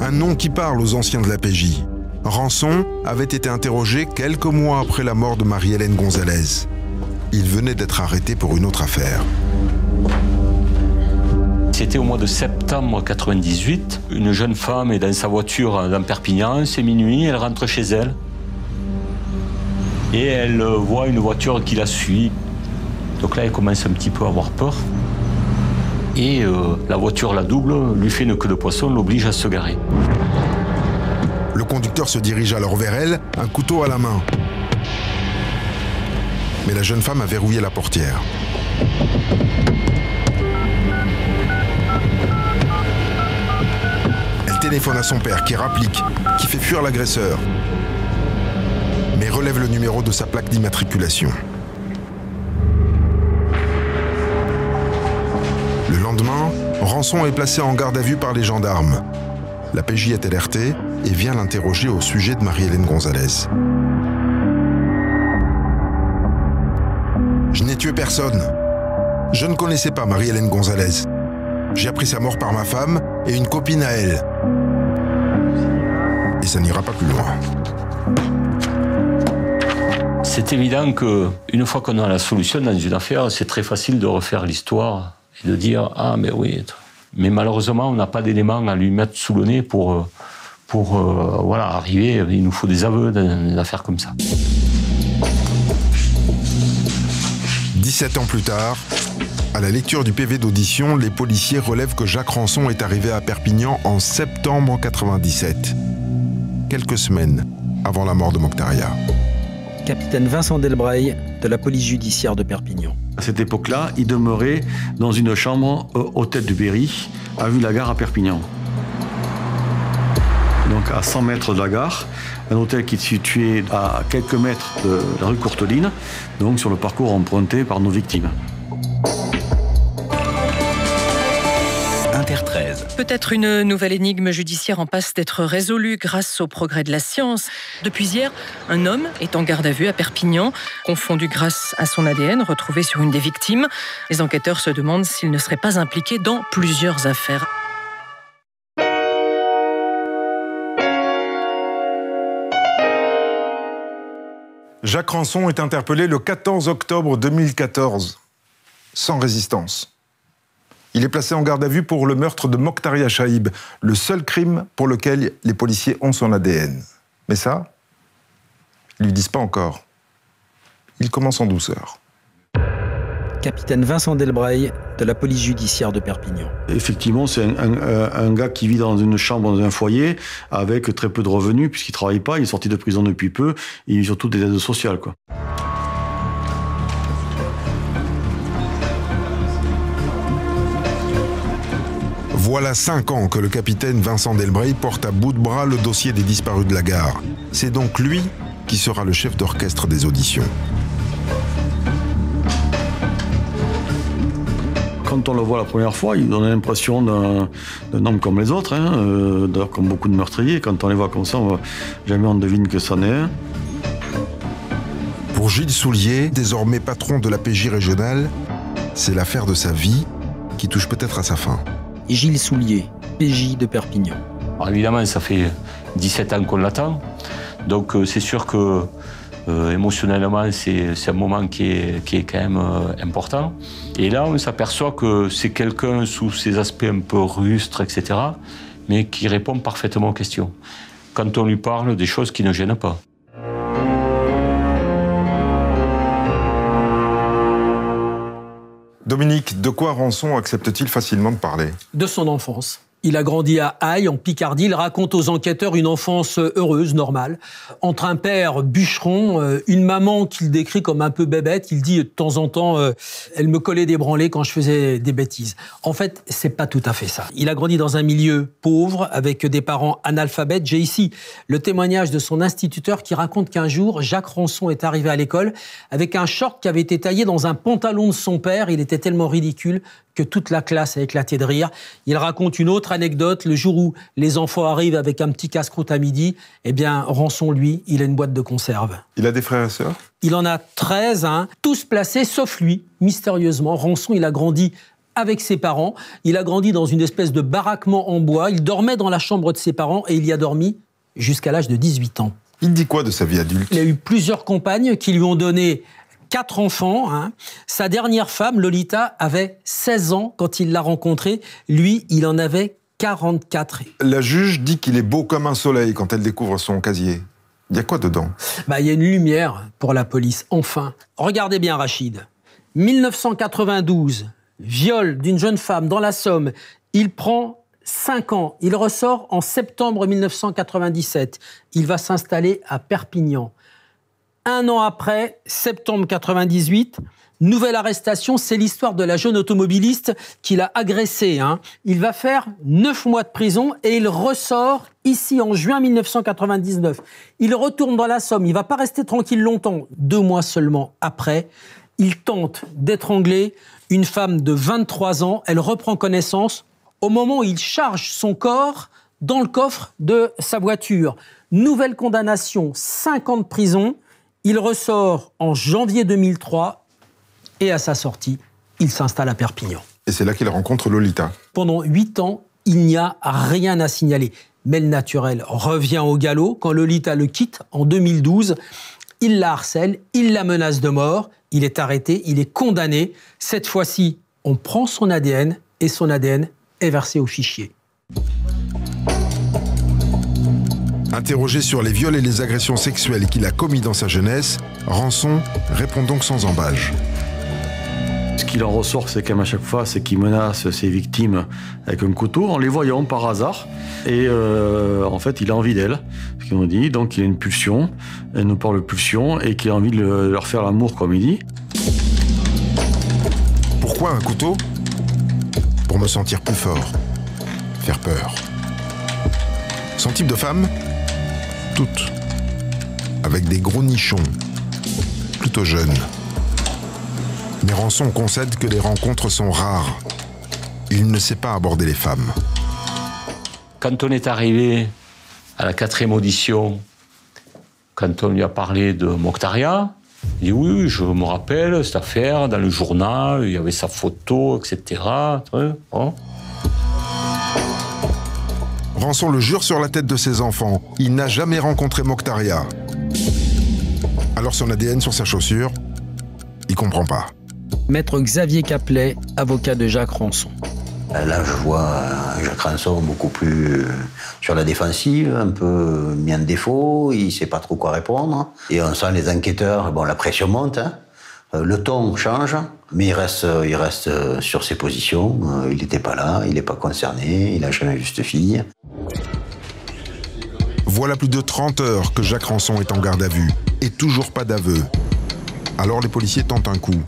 Un nom qui parle aux anciens de la PJ. Rançon avait été interrogé quelques mois après la mort de Marie-Hélène Gonzalez. Il venait d'être arrêté pour une autre affaire. C'était au mois de septembre 1998. Une jeune femme est dans sa voiture dans Perpignan, c'est minuit, elle rentre chez elle. Et elle voit une voiture qui la suit. Donc là, elle commence un petit peu à avoir peur. Et la voiture la double, lui fait une queue de poisson, l'oblige à se garer. Le conducteur se dirige alors vers elle, un couteau à la main. Mais la jeune femme a verrouillé la portière. Elle téléphone à son père qui rapplique, qui fait fuir l'agresseur, mais relève le numéro de sa plaque d'immatriculation. Le lendemain, Rançon est placé en garde à vue par les gendarmes. La PJ est alertée et vient l'interroger au sujet de Marie-Hélène Gonzalez. Je n'ai tué personne. Je ne connaissais pas Marie-Hélène Gonzalez. J'ai appris sa mort par ma femme et une copine à elle. Et ça n'ira pas plus loin. C'est évident qu'une fois qu'on a la solution dans une affaire, c'est très facile de refaire l'histoire et de dire « Ah, mais oui ». Mais malheureusement, on n'a pas d'éléments à lui mettre sous le nez pour voilà, arriver. Il nous faut des aveux dans des affaires comme ça. 17 ans plus tard, à la lecture du PV d'audition, les policiers relèvent que Jacques Rançon est arrivé à Perpignan en septembre 1997, quelques semaines avant la mort de Mokhtaria. Capitaine Vincent Delbreil de la police judiciaire de Perpignan. À cette époque-là, il demeurait dans une chambre hôtel du Berry, à Vue-la-Gare à Perpignan. Donc à 100 mètres de la gare, un hôtel qui est situé à quelques mètres de la rue Courteline, donc sur le parcours emprunté par nos victimes. Inter 13. Peut-être une nouvelle énigme judiciaire en passe d'être résolue grâce au progrès de la science. Depuis hier, un homme est en garde à vue à Perpignan, confondu grâce à son ADN retrouvé sur une des victimes. Les enquêteurs se demandent s'il ne serait pas impliqué dans plusieurs affaires. Jacques Rançon est interpellé le 14 octobre 2014, sans résistance. Il est placé en garde à vue pour le meurtre de Mokhtaria Chaïb, le seul crime pour lequel les policiers ont son ADN. Mais ça, ils ne lui disent pas encore. Il commence en douceur. Capitaine Vincent Delbray, de la police judiciaire de Perpignan. Effectivement, c'est un gars qui vit dans une chambre, dans un foyer, avec très peu de revenus, puisqu'il ne travaille pas, il est sorti de prison depuis peu, il vit surtout des aides sociales, quoi. Voilà 5 ans que le capitaine Vincent Delbray porte à bout de bras le dossier des disparus de la gare. C'est donc lui qui sera le chef d'orchestre des auditions. Quand on le voit la première fois, il donne l'impression d'un homme comme les autres, d'ailleurs comme beaucoup de meurtriers. Quand on les voit comme ça, jamais on devine que c'en est un. Pour Gilles Soulier, désormais patron de la PJ régionale, c'est l'affaire de sa vie qui touche peut-être à sa fin. Gilles Soulier, PJ de Perpignan. Alors évidemment, ça fait 17 ans qu'on l'attend. Donc c'est sûr que émotionnellement, c'est un moment qui est quand même important. Et là, on s'aperçoit que c'est quelqu'un sous ses aspects un peu rustres, etc., mais qui répond parfaitement aux questions. Quand on lui parle des choses qui ne gênent pas. Dominique, de quoi Rançon accepte-t-il facilement de parler? De son enfance. Il a grandi à Aille, en Picardie. Il raconte aux enquêteurs une enfance heureuse, normale, entre un père bûcheron, une maman qu'il décrit comme un peu bébête. Il dit de temps en temps, elle me collait des branlées quand je faisais des bêtises. En fait, c'est pas tout à fait ça. Il a grandi dans un milieu pauvre, avec des parents analphabètes. J'ai ici le témoignage de son instituteur qui raconte qu'un jour, Jacques Rançon est arrivé à l'école avec un short qui avait été taillé dans un pantalon de son père. Il était tellement ridicule que toute la classe a éclaté de rire. Il raconte une autre anecdote. Le jour où les enfants arrivent avec un petit casse-croûte à midi, eh bien, Rançon, lui, il a une boîte de conserve. Il a des frères et sœurs? Il en a 13, tous placés, sauf lui, mystérieusement. Rançon, il a grandi avec ses parents. Il a grandi dans une espèce de baraquement en bois. Il dormait dans la chambre de ses parents et il y a dormi jusqu'à l'âge de 18 ans. Il dit quoi de sa vie adulte? Il a eu plusieurs compagnes qui lui ont donné 4 enfants. Sa dernière femme, Lolita, avait 16 ans quand il l'a rencontrée. Lui, il en avait 44. La juge dit qu'il est beau comme un soleil quand elle découvre son casier. Il y a quoi dedans? Il y a une lumière pour la police, enfin. Regardez bien, Rachid. 1992, viol d'une jeune femme dans la Somme. Il prend 5 ans. Il ressort en septembre 1997. Il va s'installer à Perpignan. 1 an après, septembre 98, nouvelle arrestation, c'est l'histoire de la jeune automobiliste qu'il a agressée. Il va faire 9 mois de prison et il ressort ici en juin 1999. Il retourne dans la Somme, il ne va pas rester tranquille longtemps. 2 mois seulement après, il tente d'étrangler une femme de 23 ans. Elle reprend connaissance au moment où il charge son corps dans le coffre de sa voiture. Nouvelle condamnation, 5 ans de prison. Il ressort en janvier 2003 et à sa sortie, il s'installe à Perpignan. Et c'est là qu'il rencontre Lolita. Pendant 8 ans, il n'y a rien à signaler. Mais le naturel revient au galop quand Lolita le quitte en 2012. Il la harcèle, il la menace de mort, il est arrêté, il est condamné. Cette fois-ci, on prend son ADN et son ADN est versé au fichier. Interrogé sur les viols et les agressions sexuelles qu'il a commis dans sa jeunesse, Rançon répond donc sans ambages. Ce qu'il en ressort, c'est quand même à chaque fois, c'est qu'il menace ses victimes avec un couteau en les voyant par hasard. Et en fait, il a envie d'elles, ce qu'il nous dit. Donc il a une pulsion, elle nous parle de pulsion, et qu'il a envie de leur faire l'amour, comme il dit. Pourquoi un couteau? Pour me sentir plus fort, faire peur. Son type de femme? Toutes. Avec des gros nichons, plutôt jeunes. Mais Rançon concède que les rencontres sont rares. Il ne sait pas aborder les femmes. Quand on est arrivé à la 4e audition, quand on lui a parlé de Mokhtaria, il dit oui, je me rappelle cette affaire, dans le journal, il y avait sa photo, etc. Bon. Rançon le jure sur la tête de ses enfants. Il n'a jamais rencontré Mokhtaria. Alors son ADN sur sa chaussure, il comprend pas. Maître Xavier Caplet, avocat de Jacques Rançon. Là, je vois Jacques Rançon beaucoup plus sur la défensive, un peu mis en défaut, il sait pas trop quoi répondre. Et on sent les enquêteurs, bon, la pression monte, hein. Le ton change, mais il reste sur ses positions. Il n'était pas là, il n'est pas concerné, il n'a jamais vu cette fille. Voilà plus de 30 heures que Jacques Rançon est en garde à vue, et toujours pas d'aveu. Alors les policiers tentent un coup.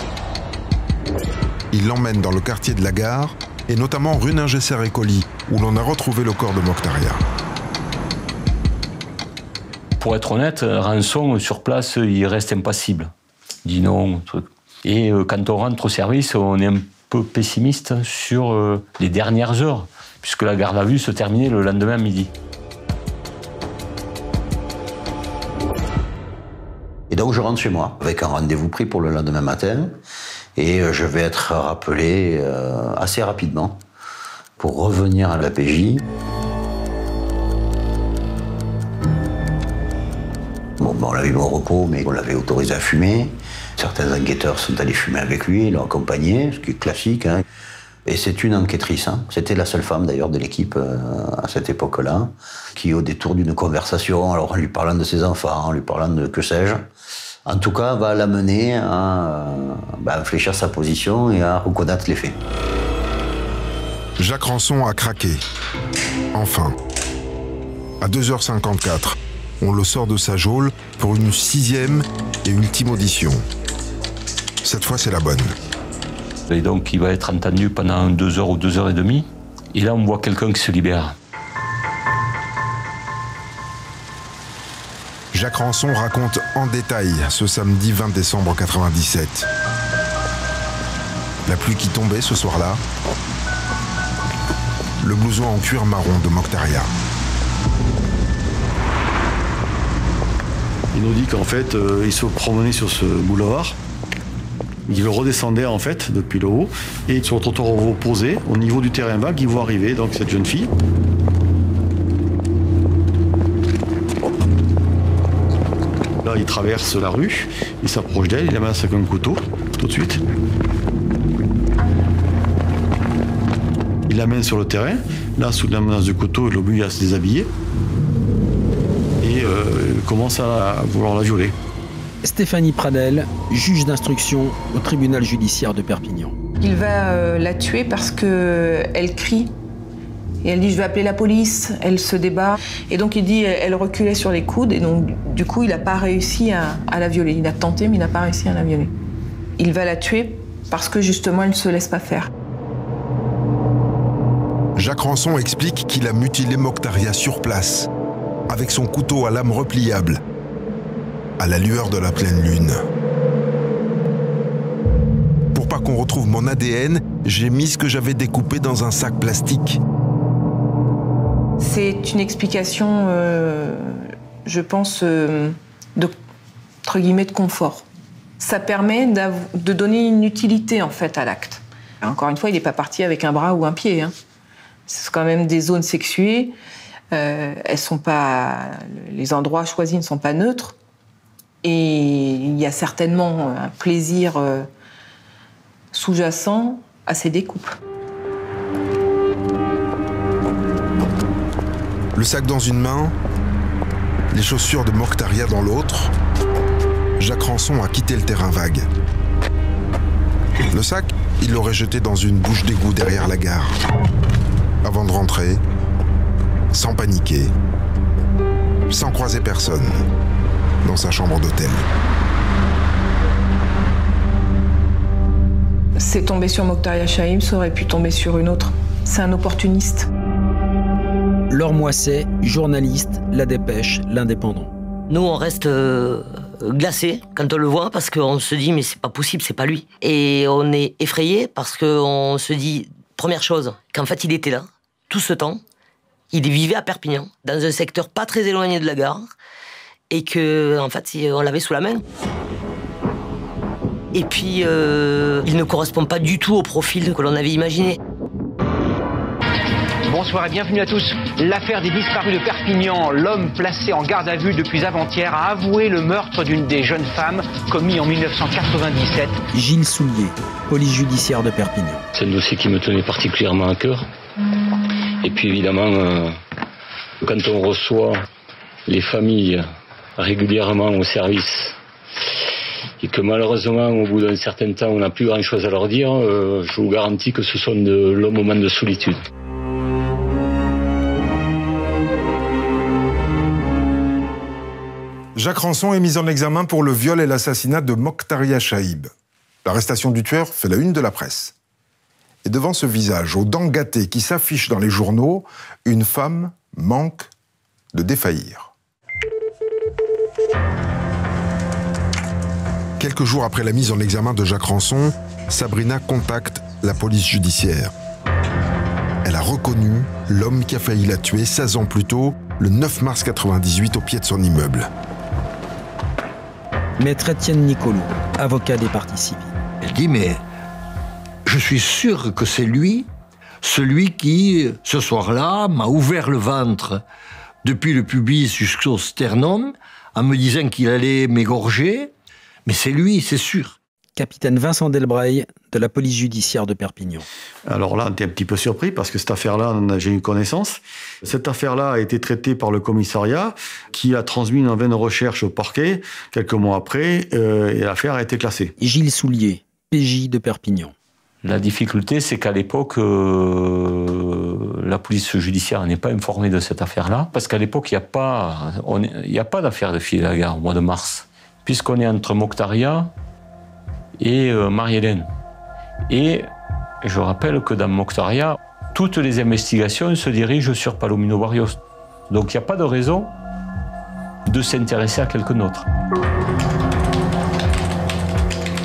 Ils l'emmènent dans le quartier de la Gare, et notamment rue Ningesser-Écoli, où l'on a retrouvé le corps de Mokhtaria. Pour être honnête, Rançon, sur place, il reste impassible. Il dit non, truc. Et quand on rentre au service, on est un peu pessimiste sur les dernières heures, puisque la garde à vue se terminait le lendemain à midi. Et donc je rentre chez moi, avec un rendez-vous pris pour le lendemain matin, et je vais être rappelé assez rapidement pour revenir à la PJ. Bon, on l'avait mis au repos, mais on l'avait autorisé à fumer. Certains enquêteurs sont allés fumer avec lui, l'ont accompagné, ce qui est classique, hein. Et c'est une enquêtrice, hein. C'était la seule femme d'ailleurs de l'équipe à cette époque-là, qui au détour d'une conversation, alors en lui parlant de ses enfants, en lui parlant de que sais-je, en tout cas va l'amener à infléchir sa position et à reconnaître les faits. Jacques Rançon a craqué. Enfin. À 2h54, on le sort de sa geôle pour une 6e et ultime audition. Cette fois, c'est la bonne. Et donc, il va être entendu pendant 2 heures ou 2 heures et demie. Et là, on voit quelqu'un qui se libère. Jacques Rançon raconte en détail ce samedi 20 décembre 97. La pluie qui tombait ce soir-là. Le blouson en cuir marron de Mokhtaria. Il nous dit qu'en fait, il se promenait sur ce boulevard. Il redescendait en fait depuis le haut et sur le trottoir opposé, au niveau du terrain vague, il voit arriver donc cette jeune fille. Là, il traverse la rue, il s'approche d'elle, il la menace avec un couteau, tout de suite. Il l'amène sur le terrain. Là, sous la menace du couteau, il l'oblige à se déshabiller et il commence à vouloir la violer. Stéphanie Pradel, juge d'instruction au tribunal judiciaire de Perpignan. Il va la tuer parce qu'elle crie. Et elle dit « je vais appeler la police », elle se débat. Et donc il dit elle reculait sur les coudes et donc du coup il n'a pas réussi à la violer. Il a tenté mais il n'a pas réussi à la violer. Il va la tuer parce que justement elle ne se laisse pas faire. Jacques Rançon explique qu'il a mutilé Mokhtaria sur place, avec son couteau à lame repliable, à la lueur de la pleine lune. Pour pas qu'on retrouve mon ADN, j'ai mis ce que j'avais découpé dans un sac plastique. C'est une explication, je pense, entre guillemets, de confort. Ça permet de donner une utilité, en fait, à l'acte. Encore une fois, il n'est pas parti avec un bras ou un pied, hein. C'est quand même des zones sexuées. Elles sont pas, les endroits choisis ne sont pas neutres. Et il y a certainement un plaisir sous-jacent à ces découpes. Le sac dans une main, les chaussures de Mokhtaria dans l'autre, Jacques Rançon a quitté le terrain vague. Le sac, il l'aurait jeté dans une bouche d'égout derrière la gare. Avant de rentrer, sans paniquer, sans croiser personne, dans sa chambre d'hôtel. C'est tombé sur Mokhtaria Chahim, ça aurait pu tomber sur une autre. C'est un opportuniste. Laure Moisset, journaliste, La Dépêche, L'Indépendant. Nous, on reste glacés quand on le voit parce qu'on se dit mais c'est pas possible, c'est pas lui. Et on est effrayé parce qu'on se dit, première chose, qu'en fait il était là, tout ce temps, il vivait à Perpignan, dans un secteur pas très éloigné de la gare, et que en fait on l'avait sous la main. Et puis il ne correspond pas du tout au profil que l'on avait imaginé. Bon, Bonsoir et bienvenue à tous. L'affaire des disparus de Perpignan, l'homme placé en garde à vue depuis avant-hier a avoué le meurtre d'une des jeunes femmes commis en 1997. Gilles Soulier, police judiciaire de Perpignan. C'est un dossier qui me tenait particulièrement à cœur. Et puis évidemment, quand on reçoit les familles régulièrement au service et que malheureusement au bout d'un certain temps on n'a plus grand chose à leur dire, je vous garantis que ce sont de longs moments de solitude. Jacques Ranson est mis en examen pour le viol et l'assassinat de Mokhtaria Chaïb. L'arrestation du tueur fait la une de la presse. Et devant ce visage aux dents gâtées qui s'affiche dans les journaux, une femme manque de défaillir. Quelques jours après la mise en examen de Jacques Ranson, Sabrina contacte la police judiciaire. Elle a reconnu l'homme qui a failli la tuer 16 ans plus tôt, le 9 mars 1998, au pied de son immeuble. Maître Étienne Nicolo, avocat des parties civiles. Elle dit, mais je suis sûr que c'est lui, celui qui, ce soir-là, m'a ouvert le ventre depuis le pubis jusqu'au sternum, en me disant qu'il allait m'égorger. Mais c'est lui, c'est sûr. Capitaine Vincent Delbreil, de la police judiciaire de Perpignan. Alors là, on était un petit peu surpris parce que cette affaire-là, j'ai eu connaissance. Cette affaire-là a été traitée par le commissariat qui a transmis une vaine recherche au parquet quelques mois après et l'affaire a été classée. Gilles Soulier, PJ de Perpignan. La difficulté, c'est qu'à l'époque, la police judiciaire n'est pas informée de cette affaire-là parce qu'à l'époque, il n'y a pas d'affaire de filet à la gare au mois de mars, puisqu'on est entre Mokhtaria et Marie-Hélène. Et je rappelle que dans Mokhtaria, toutes les investigations se dirigent sur Palomino Barrios. Donc il n'y a pas de raison de s'intéresser à quelqu'un d'autre.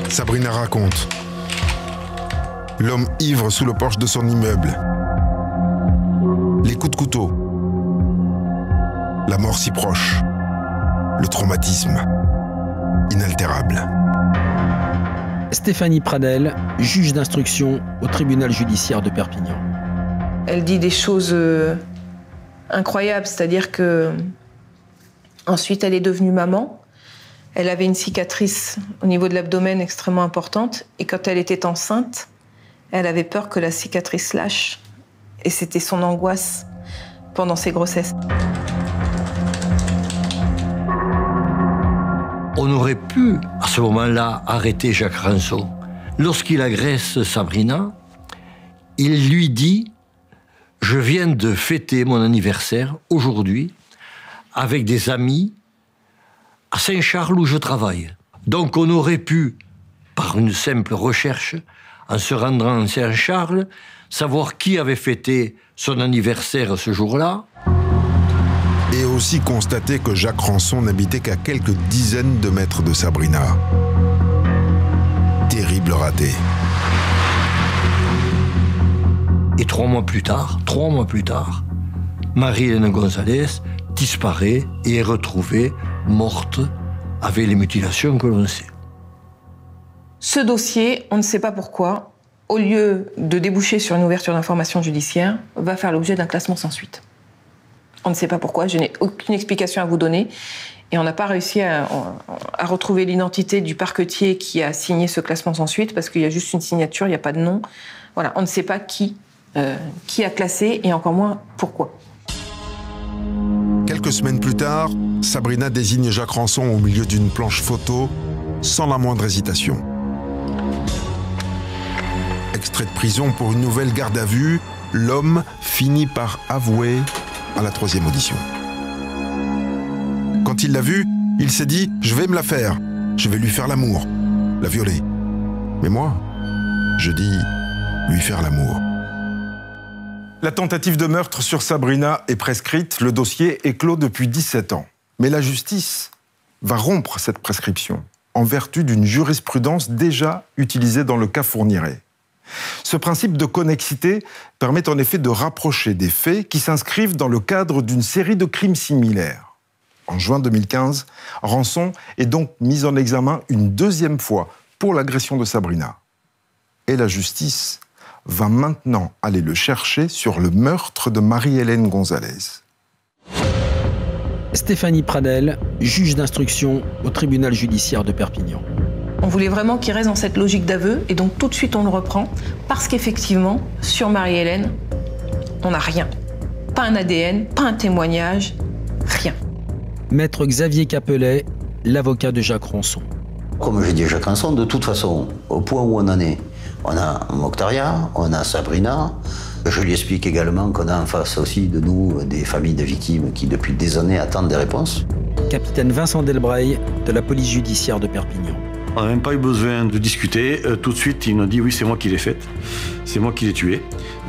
Sabrina raconte. L'homme ivre sous le porche de son immeuble. Les coups de couteau. La mort si proche. Le traumatisme. Inaltérable. Stéphanie Pradel, juge d'instruction au tribunal judiciaire de Perpignan. Elle dit des choses incroyables, c'est-à-dire que ensuite elle est devenue maman. Elle avait une cicatrice au niveau de l'abdomen extrêmement importante et quand elle était enceinte, elle avait peur que la cicatrice lâche et c'était son angoisse pendant ses grossesses. On aurait pu, à ce moment-là, arrêter Jacques Ranson. Lorsqu'il agresse Sabrina, il lui dit « Je viens de fêter mon anniversaire aujourd'hui avec des amis à Saint-Charles où je travaille. » Donc on aurait pu, par une simple recherche, en se rendant à Saint-Charles, savoir qui avait fêté son anniversaire ce jour-là. Et aussi constater que Jacques Ranson n'habitait qu'à quelques dizaines de mètres de Sabrina. Terrible raté. Et 3 mois plus tard, Marie-Hélène Gonzalez disparaît et est retrouvée morte avec les mutilations que l'on sait. Ce dossier, on ne sait pas pourquoi, au lieu de déboucher sur une ouverture d'information judiciaire, va faire l'objet d'un classement sans suite. On ne sait pas pourquoi, je n'ai aucune explication à vous donner. Et on n'a pas réussi à retrouver l'identité du parquetier qui a signé ce classement sans suite, parce qu'il y a juste une signature, il n'y a pas de nom. Voilà, on ne sait pas qui a classé, et encore moins pourquoi. Quelques semaines plus tard, Sabrina désigne Jacques Ranson au milieu d'une planche photo, sans la moindre hésitation. Extrait de prison pour une nouvelle garde à vue, l'homme finit par avouer à la 3e audition. Quand il l'a vue, il s'est dit « Je vais me la faire, je vais lui faire l'amour, la violer. » Mais moi, je dis « lui faire l'amour ». La tentative de meurtre sur Sabrina est prescrite, le dossier est clos depuis 17 ans. Mais la justice va rompre cette prescription en vertu d'une jurisprudence déjà utilisée dans le cas Fourniret. Ce principe de connexité permet en effet de rapprocher des faits qui s'inscrivent dans le cadre d'une série de crimes similaires. En juin 2015, Ranson est donc mis en examen une 2e fois pour l'agression de Sabrina. Et la justice va maintenant aller le chercher sur le meurtre de Marie-Hélène Gonzalez. Stéphanie Pradel, juge d'instruction au tribunal judiciaire de Perpignan. On voulait vraiment qu'il reste dans cette logique d'aveu, et donc tout de suite on le reprend, parce qu'effectivement, sur Marie-Hélène, on n'a rien. Pas un ADN, pas un témoignage, rien. Maître Xavier Capelet, l'avocat de Jacques Ronson. Comme je dis à Jacques Ronson, de toute façon, au point où on en est, on a Mokhtaria, on a Sabrina. Je lui explique également qu'on a en face aussi de nous des familles de victimes qui depuis des années attendent des réponses. Capitaine Vincent Delbreil de la police judiciaire de Perpignan. On n'a même pas eu besoin de discuter. Tout de suite, il nous dit oui, c'est moi qui l'ai faite. C'est moi qui l'ai tuée.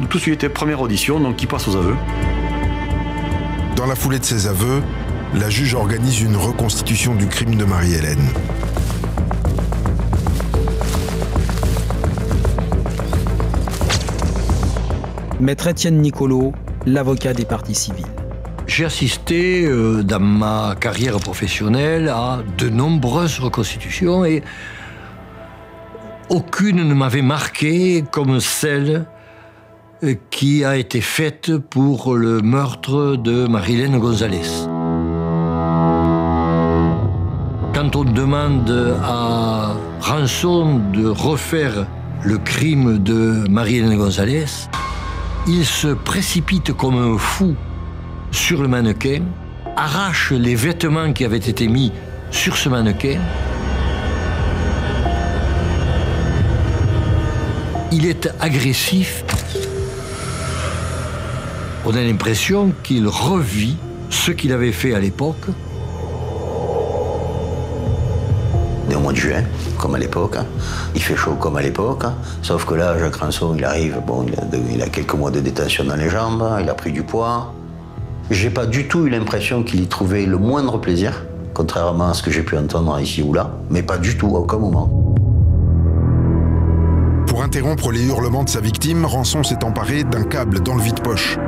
Tout de suite, première audition, donc il passe aux aveux. Dans la foulée de ces aveux, la juge organise une reconstitution du crime de Marie-Hélène. Maître Étienne Nicolo, l'avocat des parties civiles. J'ai assisté dans ma carrière professionnelle à de nombreuses reconstitutions et aucune ne m'avait marqué comme celle qui a été faite pour le meurtre de Marie-Hélène Gonzalez. Quand on demande à Rançon de refaire le crime de Marie-Hélène Gonzalez, il se précipite comme un fou sur le mannequin, arrache les vêtements qui avaient été mis sur ce mannequin. Il est agressif. On a l'impression qu'il revit ce qu'il avait fait à l'époque. On est au mois de juin, comme à l'époque. Il fait chaud comme à l'époque. Sauf que là, Jacques Ronson, il arrive, bon, il a quelques mois de détention dans les jambes, il a pris du poids. J'ai pas du tout eu l'impression qu'il y trouvait le moindre plaisir, contrairement à ce que j'ai pu entendre ici ou là, mais pas du tout, à aucun moment. Pour interrompre les hurlements de sa victime, Rançon s'est emparé d'un câble dans le vide-poche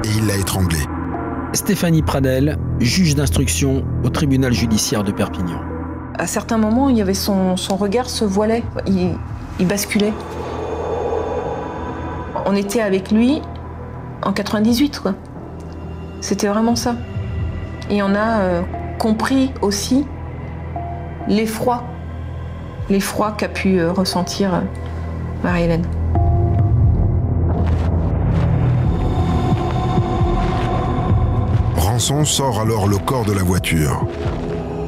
et il l'a étranglé. Stéphanie Pradel, juge d'instruction au tribunal judiciaire de Perpignan. À certains moments, il y avait son regard se voilait, il basculait. On était avec lui en 98, quoi. C'était vraiment ça. Et on a compris aussi l'effroi qu'a pu ressentir Marie-Hélène. Rançon sort alors le corps de la voiture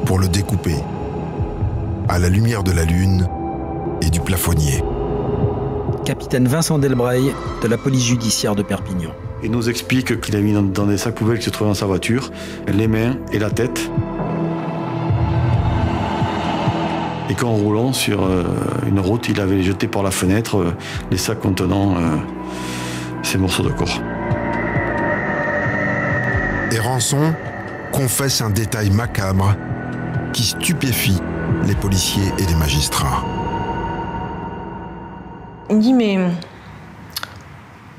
pour le découper à la lumière de la lune et du plafonnier. Capitaine Vincent Delbreil de la police judiciaire de Perpignan. Il nous explique qu'il a mis dans des sacs poubelles qui se trouvaient dans sa voiture les mains et la tête. Et qu'en roulant sur une route, il avait jeté par la fenêtre les sacs contenant ces morceaux de corps. Et Rançon confesse un détail macabre qui stupéfie les policiers et les magistrats. Il me dit, mais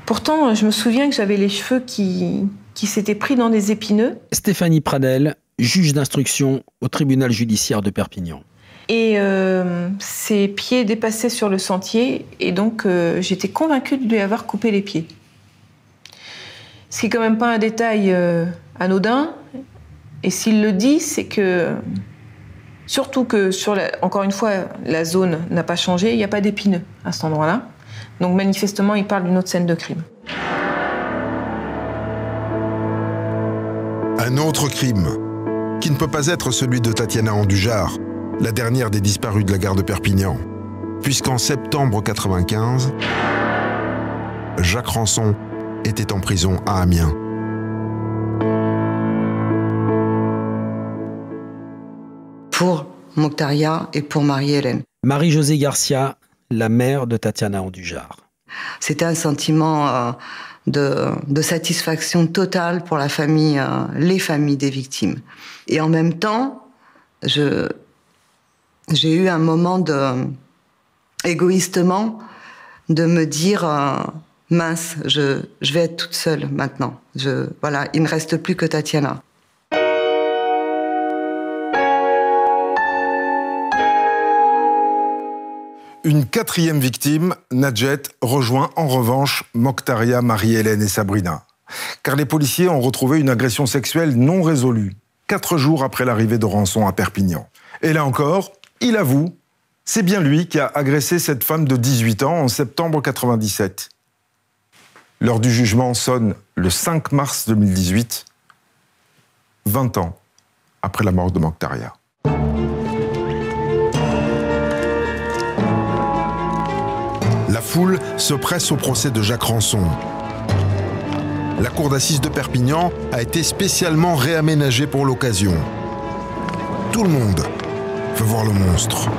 pourtant, je me souviens que j'avais les cheveux qui s'étaient pris dans des épineux. Stéphanie Pradel, juge d'instruction au tribunal judiciaire de Perpignan. Et ses pieds dépassaient sur le sentier, et donc j'étais convaincue de lui avoir coupé les pieds. Ce qui est quand même pas un détail anodin, et s'il le dit, c'est que, surtout que, encore une fois, la zone n'a pas changé, il n'y a pas d'épineux à cet endroit-là. Donc manifestement, il parle d'une autre scène de crime. Un autre crime, qui ne peut pas être celui de Tatiana Andujar, la dernière des disparues de la gare de Perpignan, puisqu'en septembre 1995, Jacques Rançon était en prison à Amiens. Pour Mokhtaria et pour Marie-Hélène. Marie-Josée Garcia, la mère de Tatiana Andujar. C'était un sentiment de satisfaction totale pour la famille, les familles des victimes. Et en même temps, j'ai eu un moment égoïstement de me dire mince, je vais être toute seule maintenant. Voilà, il ne reste plus que Tatiana. Une quatrième victime, Nadjet, rejoint en revanche Mokhtaria, Marie-Hélène et Sabrina. Car les policiers ont retrouvé une agression sexuelle non résolue, 4 jours après l'arrivée de Rançon à Perpignan. Et là encore, il avoue, c'est bien lui qui a agressé cette femme de 18 ans en septembre 1997. L'heure du jugement sonne le 5 mars 2018, 20 ans après la mort de Mokhtaria. La foule se presse au procès de Jacques Rançon. La cour d'assises de Perpignan a été spécialement réaménagée pour l'occasion. Tout le monde veut voir le monstre.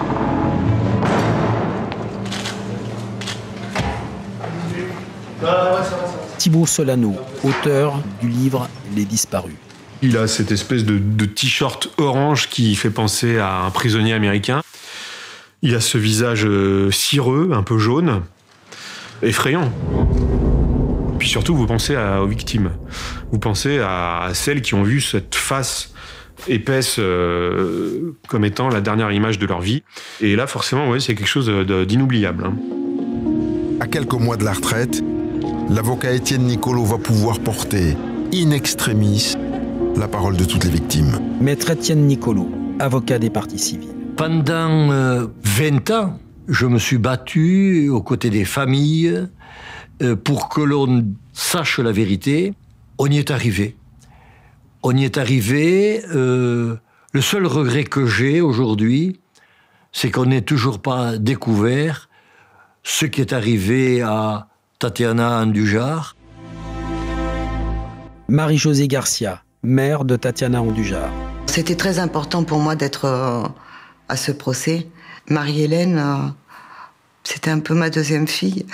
Thibaut Solano, auteur du livre Les Disparus. Il a cette espèce de t-shirt orange qui fait penser à un prisonnier américain. Il a ce visage cireux, un peu jaune, effrayant. Puis surtout, vous pensez aux victimes. Vous pensez à celles qui ont vu cette face épaisse comme étant la dernière image de leur vie. Et là, forcément, ouais, c'est quelque chose d'inoubliable. Hein. À quelques mois de la retraite, l'avocat Étienne Nicolo va pouvoir porter, in extremis, la parole de toutes les victimes. Maître Étienne Nicolo, avocat des parties civiles. Pendant 20 ans, je me suis battu aux côtés des familles pour que l'on sache la vérité. On y est arrivé. On y est arrivé. Le seul regret que j'ai aujourd'hui, c'est qu'on n'ait toujours pas découvert ce qui est arrivé à Tatiana Andujar. Marie-Josée Garcia, mère de Tatiana Andujar. C'était très important pour moi d'être à ce procès. Marie-Hélène, c'était un peu ma deuxième fille.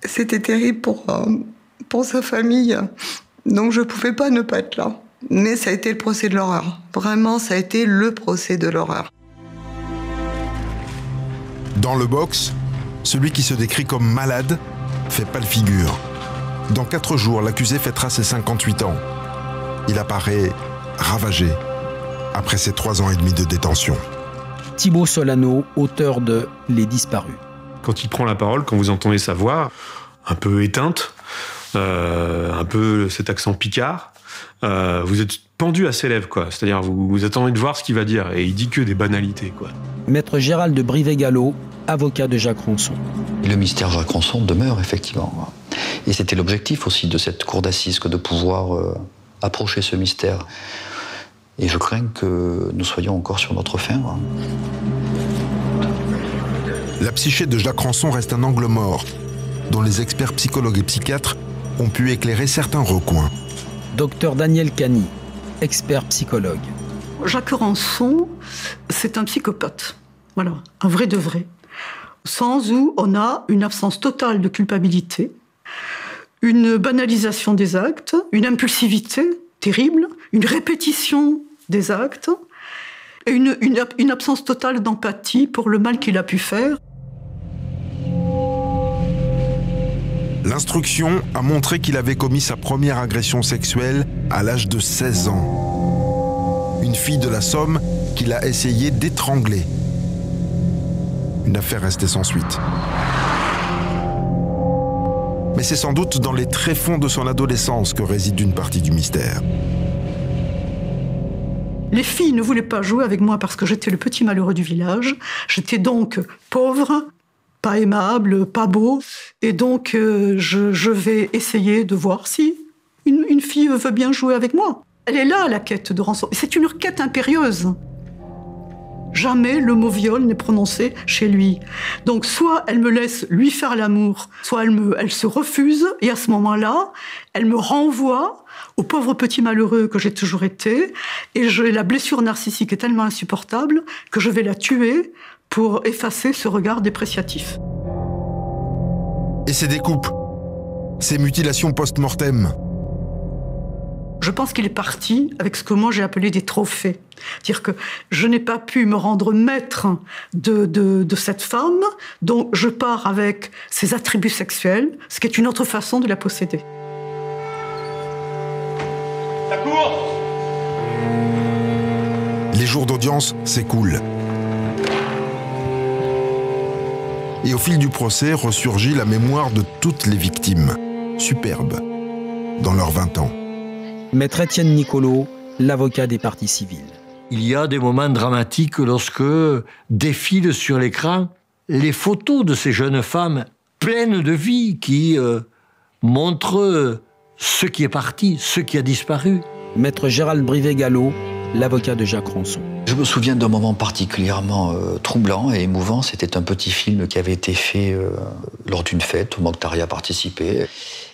C'était terrible pour sa famille. Donc je ne pouvais pas ne pas être là. Mais ça a été le procès de l'horreur. Vraiment, ça a été le procès de l'horreur. Dans le box, celui qui se décrit comme malade fait pâle figure. Dans 4 jours, l'accusé fêtera ses 58 ans. Il apparaît ravagé après ses 3 ans et demi de détention. Thibaut Solano, auteur de Les Disparus. Quand il prend la parole, quand vous entendez sa voix, un peu éteinte, un peu cet accent picard, vous êtes pendu à ses lèvres, quoi. C'est-à-dire, vous attendez de voir ce qu'il va dire, et il dit que des banalités, quoi. Maître Gérald de Brivet-Gallo, avocat de Jacques Rançon. Le mystère Jacques Rançon demeure, effectivement. Et c'était l'objectif aussi de cette cour d'assises, que de pouvoir approcher ce mystère. Et je crains que nous soyons encore sur notre fin. La psyché de Jacques Rançon reste un angle mort, dont les experts psychologues et psychiatres ont pu éclairer certains recoins. Docteur Daniel Cani, expert psychologue. Jacques Rançon, c'est un psychopathe. Voilà, un vrai de vrai. Sans où on a une absence totale de culpabilité, une banalisation des actes, une impulsivité terrible, une répétition des actes, et une absence totale d'empathie pour le mal qu'il a pu faire. L'instruction a montré qu'il avait commis sa première agression sexuelle à l'âge de 16 ans. Une fille de la Somme qu'il a essayé d'étrangler. Une affaire restée sans suite. Mais c'est sans doute dans les tréfonds de son adolescence que réside une partie du mystère. Les filles ne voulaient pas jouer avec moi parce que j'étais le petit malheureux du village. J'étais donc pauvre, pas aimable, pas beau. Et donc, je vais essayer de voir si une fille veut bien jouer avec moi. Elle est là, la quête de Rançon. C'est une quête impérieuse. Jamais le mot viol n'est prononcé chez lui. Donc, soit elle me laisse lui faire l'amour, soit elle se refuse. Et à ce moment-là, elle me renvoie au pauvre petit malheureux que j'ai toujours été. Et la blessure narcissique est tellement insupportable que je vais la tuer pour effacer ce regard dépréciatif. Et ces découpes, ces mutilations post-mortem. Je pense qu'il est parti avec ce que moi j'ai appelé des trophées. C'est-à-dire que je n'ai pas pu me rendre maître de cette femme, donc je pars avec ses attributs sexuels, ce qui est une autre façon de la posséder. La cour ! Les jours d'audience s'écoulent. Et au fil du procès ressurgit la mémoire de toutes les victimes, superbes, dans leurs 20 ans. Maître Étienne Nicolo, l'avocat des parties civiles. Il y a des moments dramatiques lorsque défilent sur l'écran les photos de ces jeunes femmes pleines de vie qui montrent ce qui est parti, ce qui a disparu. Maître Gérald Brivet-Gallo, l'avocat de Jacques Ranson. Je me souviens d'un moment particulièrement troublant et émouvant. C'était un petit film qui avait été fait lors d'une fête où Mokhtaria a participé.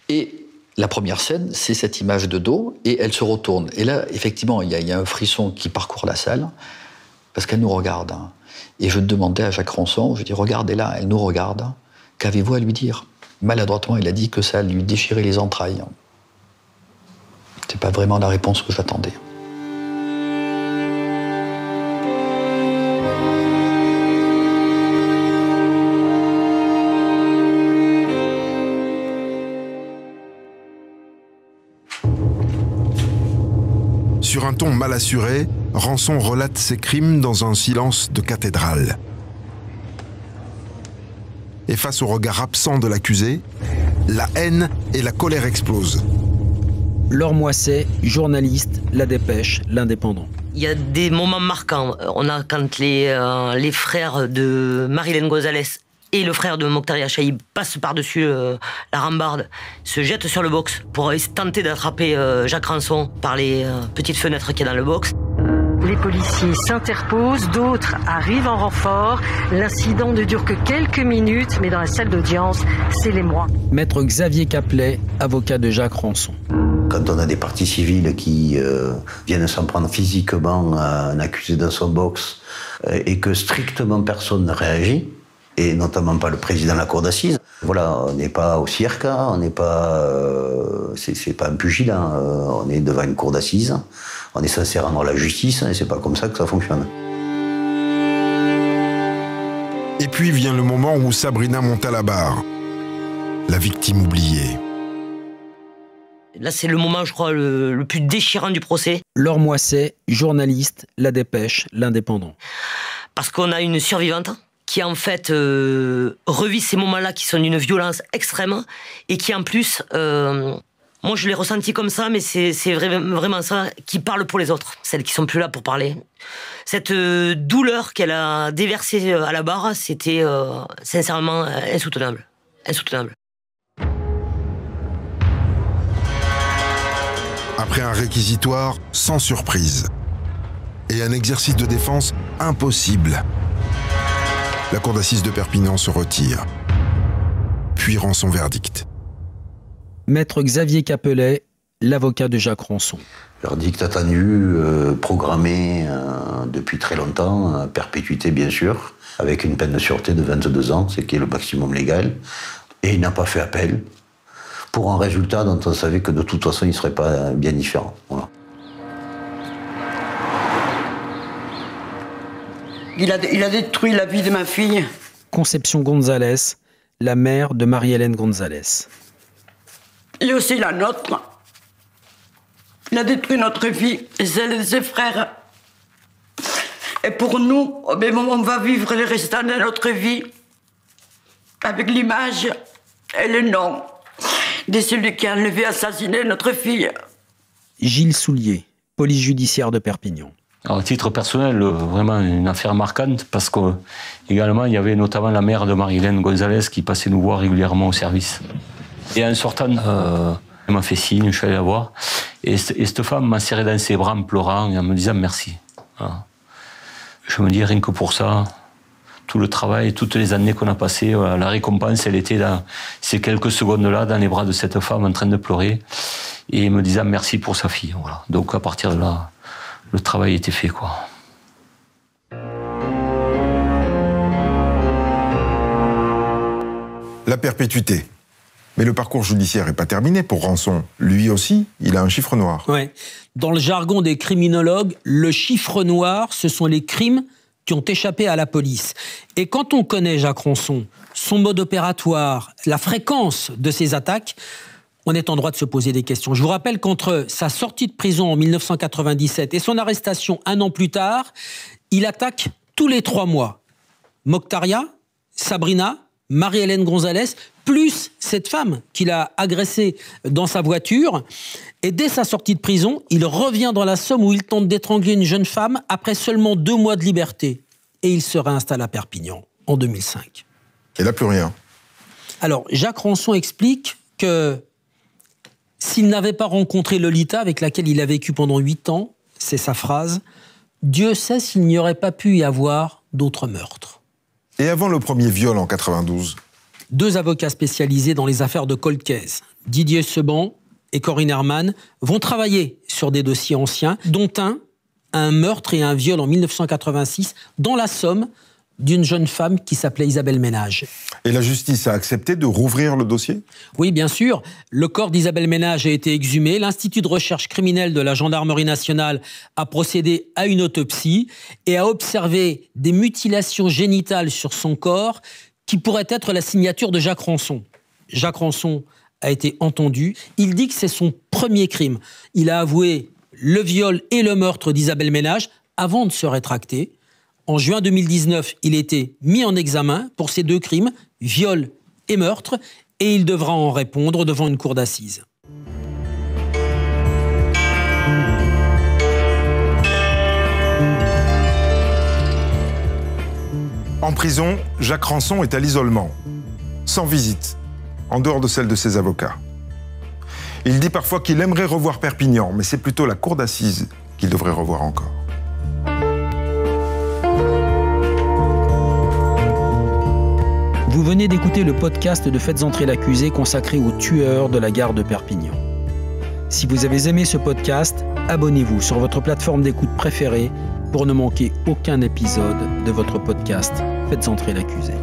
Et la première scène, c'est cette image de dos et elle se retourne. Et là, effectivement, il y a un frisson qui parcourt la salle parce qu'elle nous regarde. Et je demandais à Jacques Ranson, je dis, regardez-la, elle nous regarde. Qu'avez-vous à lui dire? Maladroitement, il a dit que ça lui déchirait les entrailles. C'est pas vraiment la réponse que j'attendais. Sur un ton mal assuré, Ranson relate ses crimes dans un silence de cathédrale. Et face au regard absent de l'accusé, la haine et la colère explosent. Laure Moisset, journaliste, La Dépêche, L'Indépendant. Il y a des moments marquants. On a quand les frères de Marilène Gonzalez et le frère de Mokhtaria Chaïb passent par-dessus la rambarde, se jettent sur le box pour tenter d'attraper Jacques Ranson par les petites fenêtres qu'il y a dans le box. Les policiers s'interposent, d'autres arrivent en renfort. L'incident ne dure que quelques minutes, mais dans la salle d'audience, c'est l'émoi. Maître Xavier Caplet, avocat de Jacques Ranson. Quand on a des parties civiles qui viennent s'en prendre physiquement à un accusé dans son box et que strictement personne ne réagit, et notamment pas le président de la cour d'assises. Voilà, on n'est pas au cirque, on n'est pas, c'est pas un pugilat, on est devant une cour d'assises, on est censé rendre la justice, et c'est pas comme ça que ça fonctionne. Et puis vient le moment où Sabrina monte à la barre, la victime oubliée. Là, c'est le moment, je crois, le plus déchirant du procès. Laure Moisset, journaliste, La Dépêche, L'Indépendant. Parce qu'on a une survivante qui en fait revit ces moments-là qui sont d'une violence extrême et qui en plus, moi je l'ai ressenti comme ça, mais c'est vraiment ça, qui parle pour les autres, celles qui sont plus là pour parler. Cette douleur qu'elle a déversée à la barre, c'était sincèrement insoutenable. Insoutenable. Après un réquisitoire sans surprise et un exercice de défense impossible, la cour d'assises de Perpignan se retire, puis rend son verdict. Maître Xavier Caplet, l'avocat de Jacques Ranson. Verdict attendu, programmé depuis très longtemps, perpétuité bien sûr, avec une peine de sûreté de 22 ans, ce qui est le maximum légal. Et il n'a pas fait appel, pour un résultat dont on savait que de toute façon il ne serait pas bien différent. Voilà. Il a détruit la vie de ma fille. Conception Gonzalez, la mère de Marie-Hélène Gonzalez. Et aussi la nôtre. Il a détruit notre vie et celle de ses frères. Et pour nous, on va vivre le restant de notre vie avec l'image et le nom de celui qui a enlevé et assassiné notre fille. Gilles Soulier, police judiciaire de Perpignan. Alors, à titre personnel, vraiment une affaire marquante parce qu'également il y avait notamment la mère de Marie-Hélène Gonzalez qui passait nous voir régulièrement au service. Et en sortant, elle m'a fait signe, je suis allé la voir. Et cette femme m'a serré dans ses bras en pleurant et en me disant merci. Voilà. Je me dis rien que pour ça, tout le travail, toutes les années qu'on a passées, la récompense, elle était dans ces quelques secondes-là, dans les bras de cette femme en train de pleurer et me disant merci pour sa fille. Voilà. Donc à partir de là, le travail était fait, quoi. La perpétuité. Mais le parcours judiciaire n'est pas terminé pour Ranson. Lui aussi, il a un chiffre noir. Ouais. Dans le jargon des criminologues, le chiffre noir, ce sont les crimes qui ont échappé à la police. Et quand on connaît Jacques Ranson, son mode opératoire, la fréquence de ses attaques, on est en droit de se poser des questions. Je vous rappelle qu'entre sa sortie de prison en 1997 et son arrestation un an plus tard, il attaque tous les 3 mois. Mokhtaria, Sabrina, Marie-Hélène Gonzalez, plus cette femme qu'il a agressée dans sa voiture. Et dès sa sortie de prison, il revient dans la Somme où il tente d'étrangler une jeune femme après seulement 2 mois de liberté. Et il se réinstalle à Perpignan en 2005. Et là, plus rien. Alors, Jacques Ranson explique que s'il n'avait pas rencontré Lolita, avec laquelle il a vécu pendant 8 ans, c'est sa phrase, « Dieu sait s'il n'y aurait pas pu y avoir d'autres meurtres ». Et avant le premier viol en 92 ? 2 avocats spécialisés dans les affaires de cold case, Didier Seban et Corinne Herman, vont travailler sur des dossiers anciens, dont un meurtre et un viol en 1986 dans la Somme d'une jeune femme qui s'appelait Isabelle Ménage. Et la justice a accepté de rouvrir le dossier ? Oui, bien sûr. Le corps d'Isabelle Ménage a été exhumé. L'Institut de recherche criminelle de la Gendarmerie nationale a procédé à une autopsie et a observé des mutilations génitales sur son corps qui pourraient être la signature de Jacques Ranson. Jacques Ranson a été entendu. Il dit que c'est son premier crime. Il a avoué le viol et le meurtre d'Isabelle Ménage avant de se rétracter. En juin 2019, il était mis en examen pour ces 2 crimes, viol et meurtre, et il devra en répondre devant une cour d'assises. En prison, Jacques Ranson est à l'isolement, sans visite, en dehors de celle de ses avocats. Il dit parfois qu'il aimerait revoir Perpignan, mais c'est plutôt la cour d'assises qu'il devrait revoir encore. Vous venez d'écouter le podcast de Faites entrer l'accusé consacré aux tueurs de la gare de Perpignan. Si vous avez aimé ce podcast, abonnez-vous sur votre plateforme d'écoute préférée pour ne manquer aucun épisode de votre podcast Faites entrer l'accusé.